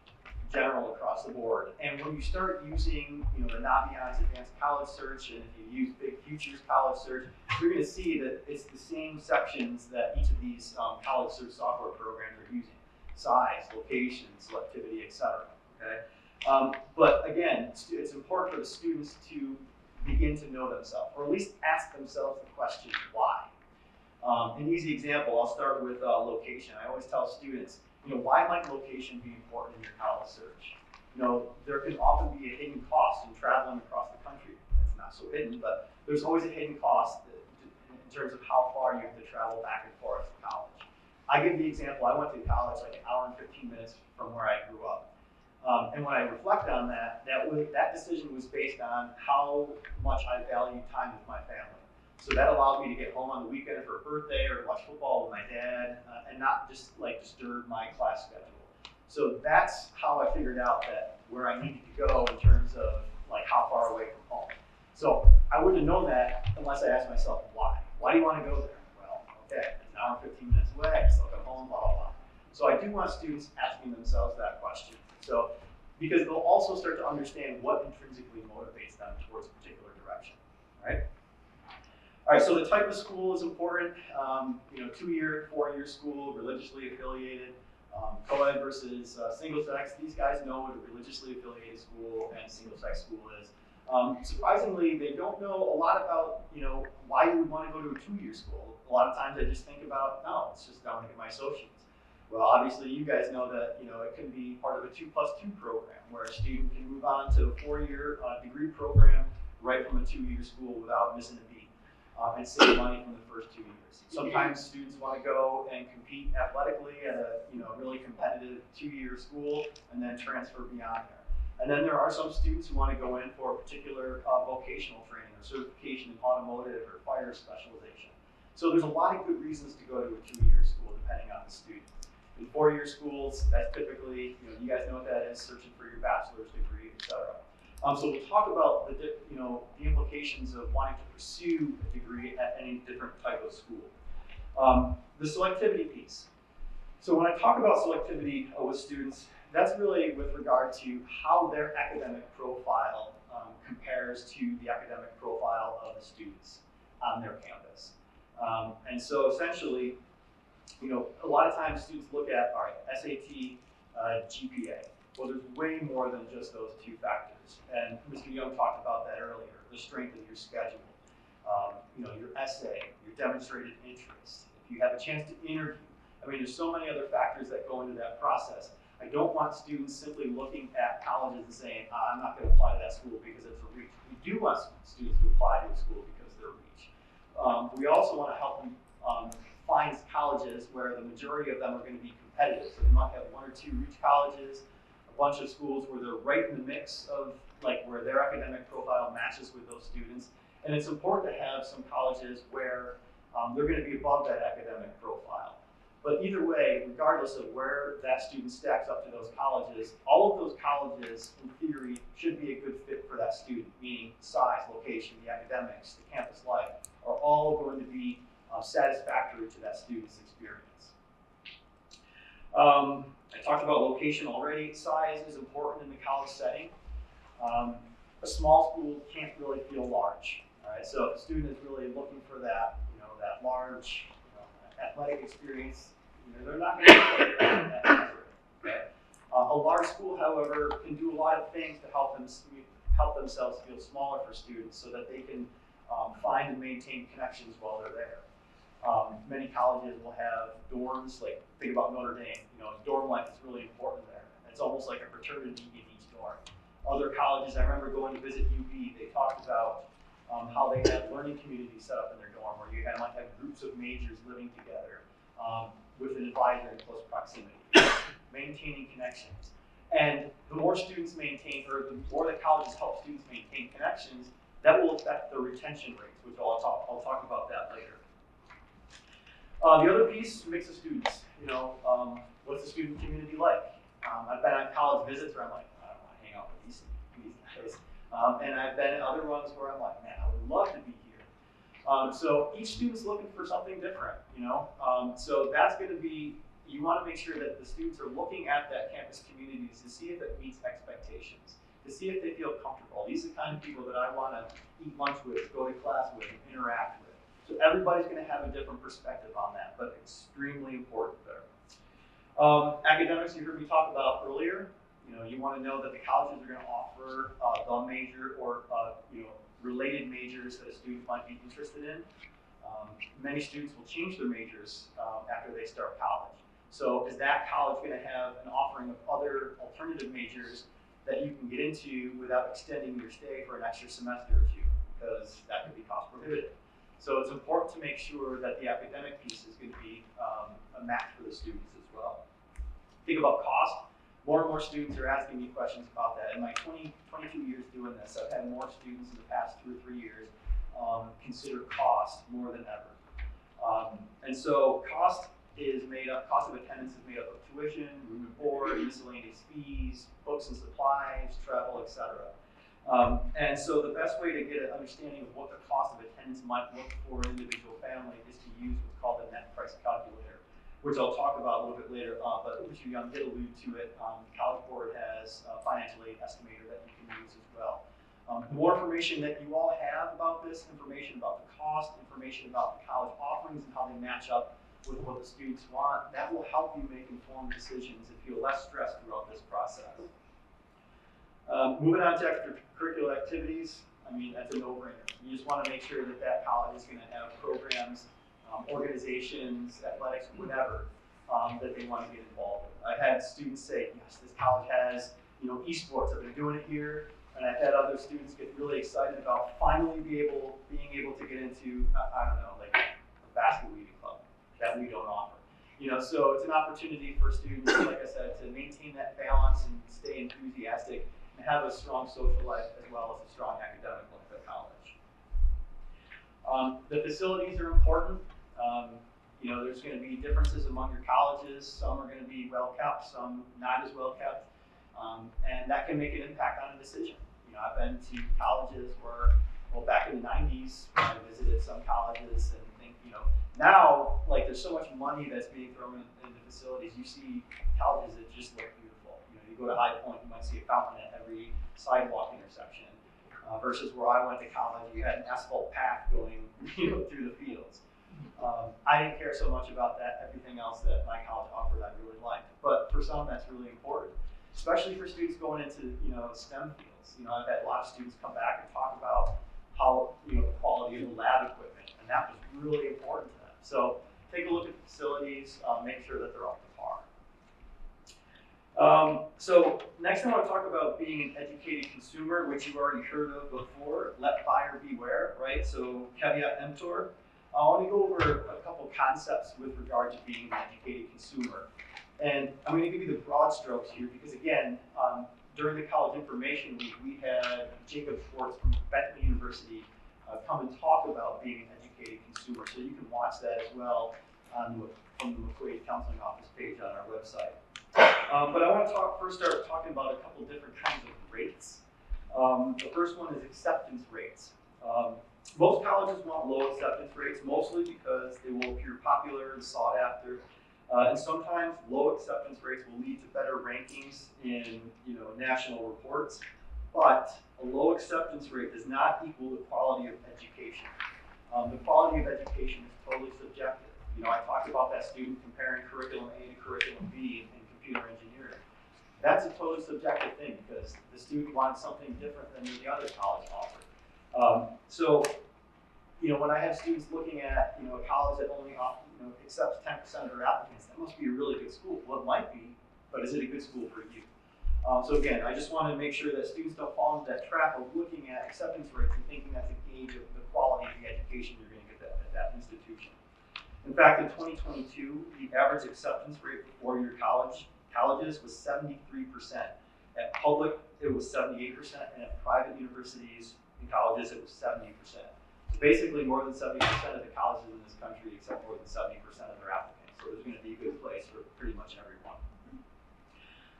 S4: general across the board. And when you start using, the Naviance Advanced College Search, and if you use Big Futures College Search, you're going to see that it's the same sections that each of these college search software programs are using: size, location, selectivity, etc. Okay, but again, it's important for the students to begin to know themselves, or at least ask themselves the question, why? An easy example, I'll start with location. I always tell students, why might location be important in your college search? There can often be a hidden cost in traveling across the country. It's not so hidden, but there's always a hidden cost in terms of how far you have to travel back and forth to college. I give the example, I went to college like an hour and 15 minutes from where I grew up. And when I reflect on that decision was based on how much I valued time with my family. So that allowed me to get home on the weekend for a birthday or to watch football with my dad and not just disturb my class schedule. So that's how I figured out that where I needed to go in terms of how far away from home. So I wouldn't have known that unless I asked myself, why? Why do you want to go there? Well, okay, it's an hour and 15 minutes away, I can still come home, blah, blah, blah. So I do want students asking themselves that question. So, because they'll also start to understand what intrinsically motivates them towards a particular direction, right? All right, so the type of school is important. 2-year, 4-year school, religiously affiliated, co-ed versus single sex. These guys know what a religiously affiliated school and single sex school is. Surprisingly, they don't know a lot about, why you would want to go to a 2-year school. A lot of times they just think about, no, it's just I want to get my associates. Well, obviously you guys know that, it can be part of a 2+2 program where a student can move on to a 4-year degree program right from a 2-year school without missing a beat, and save money from the first 2 years. Sometimes students want to go and compete athletically at a, really competitive 2-year school and then transfer beyond there. And then there are some students who want to go in for a particular vocational training or certification in automotive or fire specialization. So there's a lot of good reasons to go to a 2-year school depending on the student. In 4-year schools, that's typically, you guys know what that is, searching for your bachelor's degree, et cetera. So we'll talk about the implications of wanting to pursue a degree at any different type of school. The selectivity piece. So when I talk about selectivity with students, that's really with regard to how their academic profile compares to the academic profile of the students on their campus. And so essentially, a lot of times students look at, all right, SAT, GPA. Well, there's way more than just those two factors. And Mr. Young talked about that earlier, the strength of your schedule, your essay, your demonstrated interest. If you have a chance to interview, there's so many other factors that go into that process. I don't want students simply looking at colleges and saying, I'm not going to apply to that school because it's a reach. We do want students to apply to a school because they're a reach. We also want to help them find colleges where the majority of them are going to be competitive. So they might have 1 or 2 reach colleges, a bunch of schools where they're right in the mix of where their academic profile matches with those students. And it's important to have some colleges where they're going to be above that academic profile. But either way, regardless of where that student stacks up to those colleges, all of those colleges, in theory, should be a good fit for that student, meaning size, location, the academics, the campus life, are all going to be satisfactory to that student's experience. I talked about location already. Size is important in the college setting. A small school can't really feel large. All right, so if a student is really looking for that, that large athletic experience, they're not going to get that. Okay? A large school, however, can do a lot of things to help themselves feel smaller for students, so that they can find and maintain connections while they're there. Many colleges will have dorms, think about Notre Dame. Dorm life is really important there. It's almost like a fraternity in each dorm. Other colleges, I remember going to visit UB, they talked about how they have learning communities set up in their dorm, where you might have groups of majors living together with an advisor in close proximity, maintaining connections. And the more students maintain, or the more the colleges help students maintain connections, that will affect the retention rates, which I'll talk about that later. The other piece, mix of students. What's the student community like? I've been on college visits where I'm like, I don't want to hang out with these guys. And I've been at other ones where I'm like, man, I would love to be here. So each student's looking for something different, So that's going to be, you want to make sure that the students are looking at that campus community to see if it meets expectations, to see if they feel comfortable. These are the kind of people that I want to eat lunch with, go to class with, and interact with. So everybody's going to have a different perspective on that, but extremely important there. Academics, you heard me talk about earlier. You want to know that the colleges are going to offer the major or related majors that a student might be interested in. Many students will change their majors after they start college. So is that college going to have an offering of other alternative majors that you can get into without extending your stay for an extra semester or two? Because that could be cost prohibitive. So it's important to make sure that the academic piece is going to be a match for the students as well. Think about cost. More and more students are asking me questions about that. In my 22 years doing this, I've had more students in the past 2 or 3 years consider cost more than ever. And so cost of attendance is made up of tuition, room and board, miscellaneous fees, books and supplies, travel, etc. And so the best way to get an understanding of what the cost of attendance might look for an individual family is to use what's called the net price calculator, which I'll talk about a little bit later on, but Mr. Young did allude to it. The College Board has a financial aid estimator that you can use as well. The more information that you all have about this, information about the cost, information about the college offerings and how they match up with what the students want, that will help you make informed decisions and feel less stressed throughout this process. Moving on to extracurricular activities, I mean, that's a no-brainer. You just want to make sure that that college is going to have programs, organizations, athletics, whatever, that they want to get involved with. I've had students say, yes, this college has, esports. I've been doing it here. And I've had other students get really excited about finally being able to get into, I don't know, like a basket weaving club that we don't offer. So it's an opportunity for students, like I said, to maintain that balance and stay enthusiastic and have a strong social life as well as a strong academic life at college. The facilities are important. There's going to be differences among your colleges. Some are going to be well kept, some not as well kept, and that can make an impact on a decision. I've been to colleges where, back in the 90s, I visited some colleges and think, now, like, there's so much money that's being thrown into facilities. You see colleges that just look beautiful. You go to High Point, you might see a fountain at every sidewalk intersection, versus where I went to college, you had an asphalt path going, through the fields. I didn't care so much about that. Everything else that my college offered, I really liked. But for some, that's really important, especially for students going into, STEM fields. I've had a lot of students come back and talk about how, the quality of the lab equipment, and that was really important to them. So take a look at the facilities, make sure that they're up to par. So next I want to talk about being an educated consumer, which you've already heard of before. Let buyer beware, right? So caveat emptor. I want to go over a couple concepts with regard to being an educated consumer. And I'm going to give you the broad strokes here because, again, during the College Information Week, we had Jacob Schwartz from Bentley University come and talk about being an educated consumer. So you can watch that as well from the McQuaid Counseling Office page on our website. But I want to start talking about a couple different kinds of rates. The first one is acceptance rates. Most colleges want low acceptance rates, mostly because they will appear popular and sought after. And sometimes low acceptance rates will lead to better rankings in national reports. But a low acceptance rate does not equal the quality of education. The quality of education is totally subjective. I talked about that student comparing curriculum A to curriculum B in computer engineering. That's a totally subjective thing because the student wants something different than the other college offered. So when I have students looking at a college that only accepts 10% of their applicants, that must be a really good school. Well, it might be, but is it a good school for you? So again, I just want to make sure that students don't fall into that trap of looking at acceptance rates and thinking that's a gauge of the quality of the education you're going to get at that institution. In fact, in 2022, the average acceptance rate for four-year colleges was 73%. At public, it was 78%, and at private universities and colleges, it was 70%. So basically, more than 70% of the colleges in this country accept more than 70% of their applicants. So there's going to be a good place for pretty much everyone.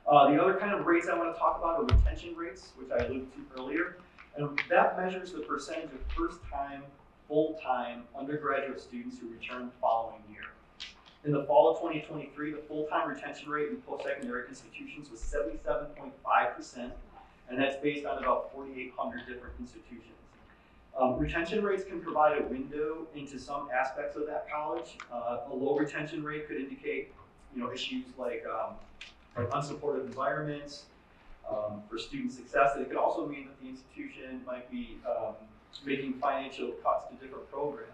S4: The other kind of rates I want to talk about are retention rates, which I alluded to earlier. And that measures the percentage of first-time, full-time undergraduate students who return the following year. In the fall of 2023, the full-time retention rate in post-secondary institutions was 77.5%, and that's based on about 4,800 different institutions. Retention rates can provide a window into some aspects of that college. A low retention rate could indicate, issues like unsupportive environments for student success. It could also mean that the institution might be making financial cuts to different programs.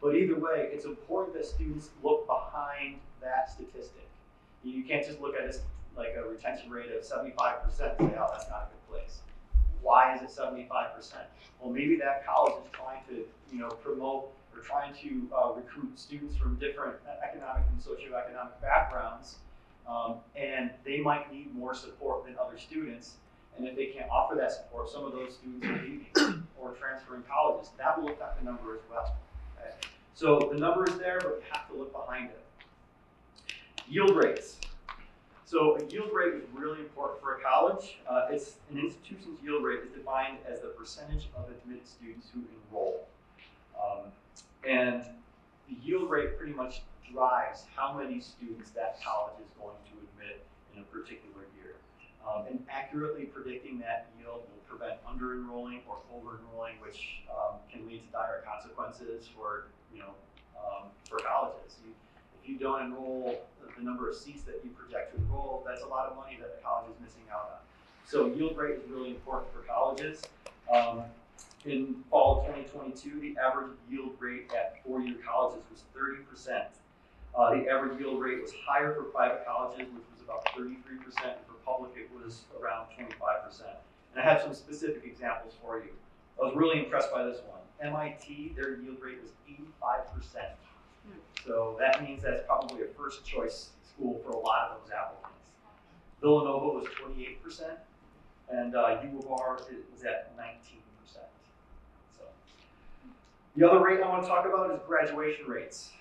S4: But either way, it's important that students look behind that statistic. You can't just look at it like a retention rate of 75% and say, oh, that's not a good place. Why is it 75%? Well, maybe that college is trying to, promote or trying to recruit students from different economic and socioeconomic backgrounds, and they might need more support than other students. And if they can't offer that support, some of those students are leaving or transferring colleges. That will affect the number as well. Okay? So the number is there, but you have to look behind it. Yield rates. So a yield rate is really important for a college. It's an institution's yield rate is defined as the percentage of admitted students who enroll. And the yield rate pretty much drives how many students that college is going to admit in a particular year. And accurately predicting that yield will prevent under-enrolling or over-enrolling, which can lead to dire consequences for colleges. If you don't enroll the number of seats that you project to enroll, that's a lot of money that the college is missing out on. So yield rate is really important for colleges. In fall of 2022, the average yield rate at four-year colleges was 30%. The average yield rate was higher for private colleges, which was about 33%, and for public it was around 25%. And I have some specific examples for you. I was really impressed by this one. MIT, their yield rate was 85%. So that means that's probably a first choice school for a lot of those applicants. Villanova was 28%, and U of R was at 19%. So the other rate I want to talk about is graduation rates.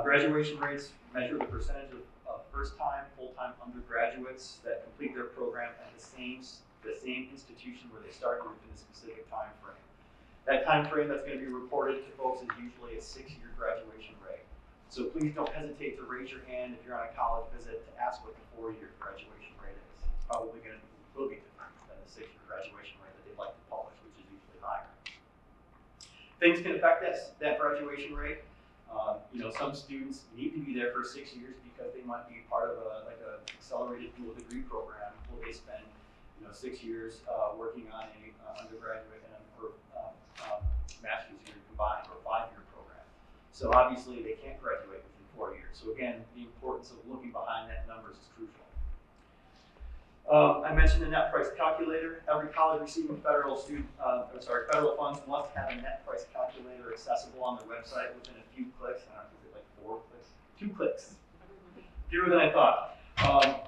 S4: Graduation rates measure the percentage of first-time, full-time undergraduates that complete their program at the same institution where they started within a specific time frame. That time frame that's going to be reported to folks is usually a 6-year graduation rate. So please don't hesitate to raise your hand if you're on a college visit to ask what the 4-year graduation rate is. It's probably going to be different than the 6-year graduation rate that they'd like to publish, which is usually higher. Things can affect that graduation rate. Some students need to be there for 6 years because they might be part of a accelerated dual degree program where they spend 6 years working on a undergraduate and master's degree combined, or a 5-year program. So obviously they can't graduate within 4 years. So again, the importance of looking behind that numbers is crucial. I mentioned the net price calculator. Every college receiving federal funds must have a net price calculator accessible on their website within a few clicks. I don't know, is it like 4 clicks? 2 clicks. Fewer than I thought.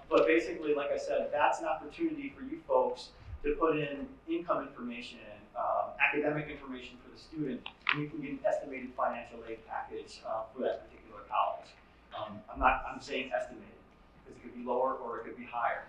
S4: But basically, like I said, that's an opportunity for you folks to put in income information, academic information for the student, and you can get an estimated financial aid package for that particular college. I'm saying estimated, because it could be lower or it could be higher.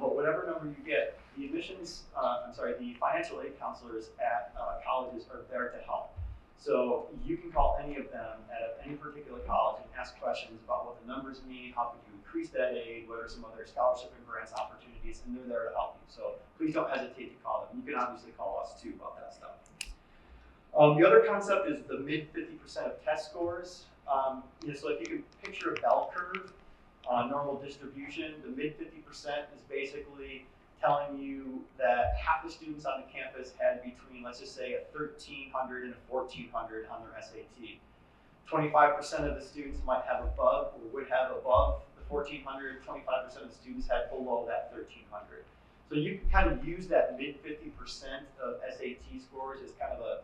S4: But whatever number you get, the financial aid counselors at colleges are there to help. So you can call any of them at any particular college and ask questions about what the numbers mean, how could you increase that aid, what are some other scholarship and grants opportunities, and they're there to help you. So please don't hesitate to call them. You can obviously call us too about that stuff. The other concept is the mid 50% of test scores. So if you can picture a bell curve, normal distribution, the mid 50% is basically telling you that half the students on the campus had between, let's just say, a 1300 and a 1400 on their SAT. 25% of the students might have above, or would have above the 1400, 25% of the students had below that 1300. So you can kind of use that mid 50% of SAT scores as kind of a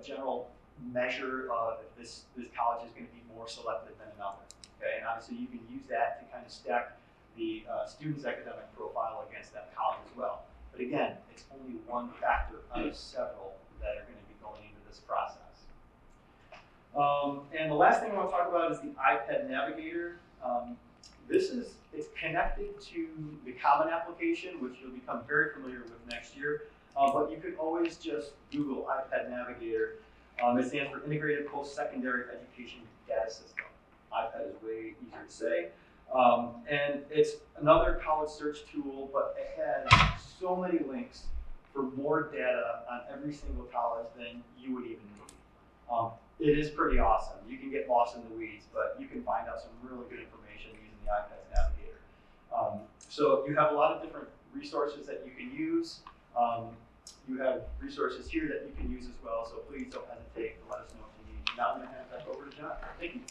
S4: general measure of if this college is going to be more selective than another. Okay, and obviously you can use that to kind of stack the student's academic profile against that college as well. But again, it's only one factor out of several that are going to be going into this process. And the last thing I want to talk about is the iPad Navigator. It's connected to the Common application, which you'll become very familiar with next year. But you can always just Google iPad Navigator. It stands for Integrated Post-Secondary Education Data System. iPad is way easier to say. And it's another college search tool, but it has so many links for more data on every single college than you would even need. It is pretty awesome. You can get lost in the weeds, but you can find out some really good information using the iPad Navigator. So you have a lot of different resources that you can use. You have resources here that you can use as well, so please don't hesitate to let us know if you need. Now I'm going to hand it back over to John. Thank you.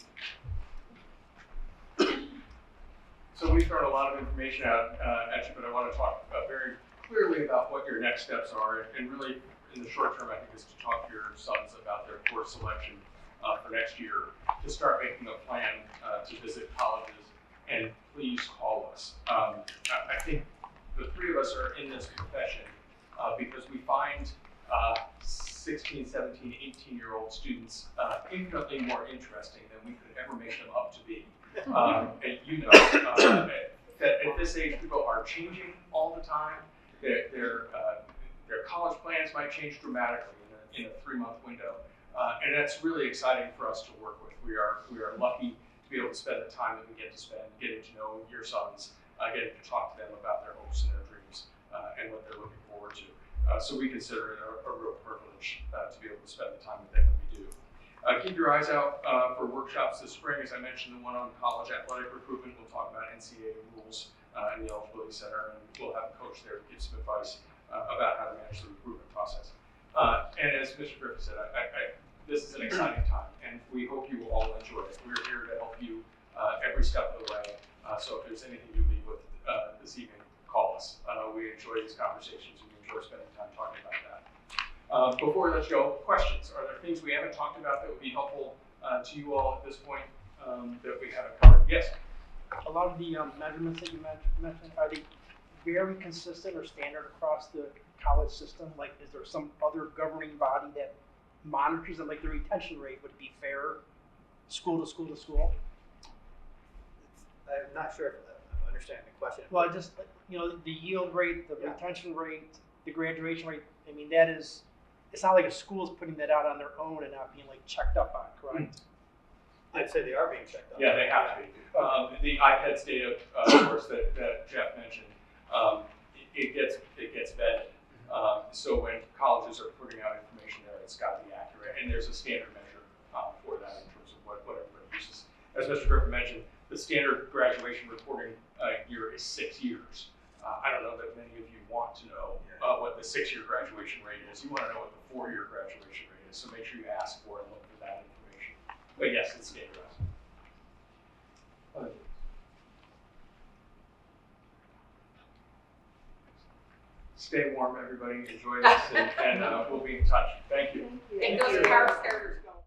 S1: So we've thrown a lot of information out at you, but I want to talk very clearly about what your next steps are, and really in the short term, I think, is to talk to your sons about their course selection for next year, to start making a plan to visit colleges, and please call us. I think the three of us are in this profession because we find 16, 17, 18-year-old students infinitely more interesting than we could ever make them up to be. And that at this age, people are changing all the time. Their college plans might change dramatically in a 3-month window, and that's really exciting for us to work with. We are lucky to be able to spend the time that we get to spend getting to know your sons, getting to talk to them about their hopes and their dreams, and what they're looking forward to. So we consider it a real privilege to be able to spend the time with them that we do. Keep your eyes out for workshops this spring. As I mentioned, the one on college athletic recruitment. We'll talk about NCAA rules in the eligibility center, and we'll have a coach there to give some advice about how to manage the recruitment process. And as Mr. Griffin said, this is an exciting time, and we hope you will all enjoy it. We're here to help you every step of the way. So if there's anything you leave with this evening, call us. We enjoy these conversations, and we enjoy spending time talking about that. Before we let you go, questions. Are there things we haven't talked about that would be helpful to you all at this point that we haven't covered? Yes?
S5: A lot of the measurements that you mentioned, are they very consistent or standard across the college system? Like, is there some other governing body that monitors it? Like the retention rate would be fair, school to school to school?
S4: I'm not sure if I'm understanding the question.
S5: Well, just, you know, the yield rate, the retention rate, the graduation rate, I mean, that is, it's not like a school is putting that out on their own and not being like checked up on, correct?
S4: I'd say they are being checked out.
S1: Yeah, they have to be. The iPads data source that Jeff mentioned, it gets vetted. So when colleges are putting out information there, it's got to be accurate. And there's a standard measure for that in terms of what everybody uses. As Mr. Griffin mentioned, the standard graduation reporting year is 6 years. I don't know that many of you want to know what the 6-year graduation rate is. You want to know what the 4-year graduation rate is. So make sure you ask for and look for that information. But yes, it's standardized. Stay warm, everybody. Enjoy this, and we'll be in touch. Thank you.
S2: And those car starters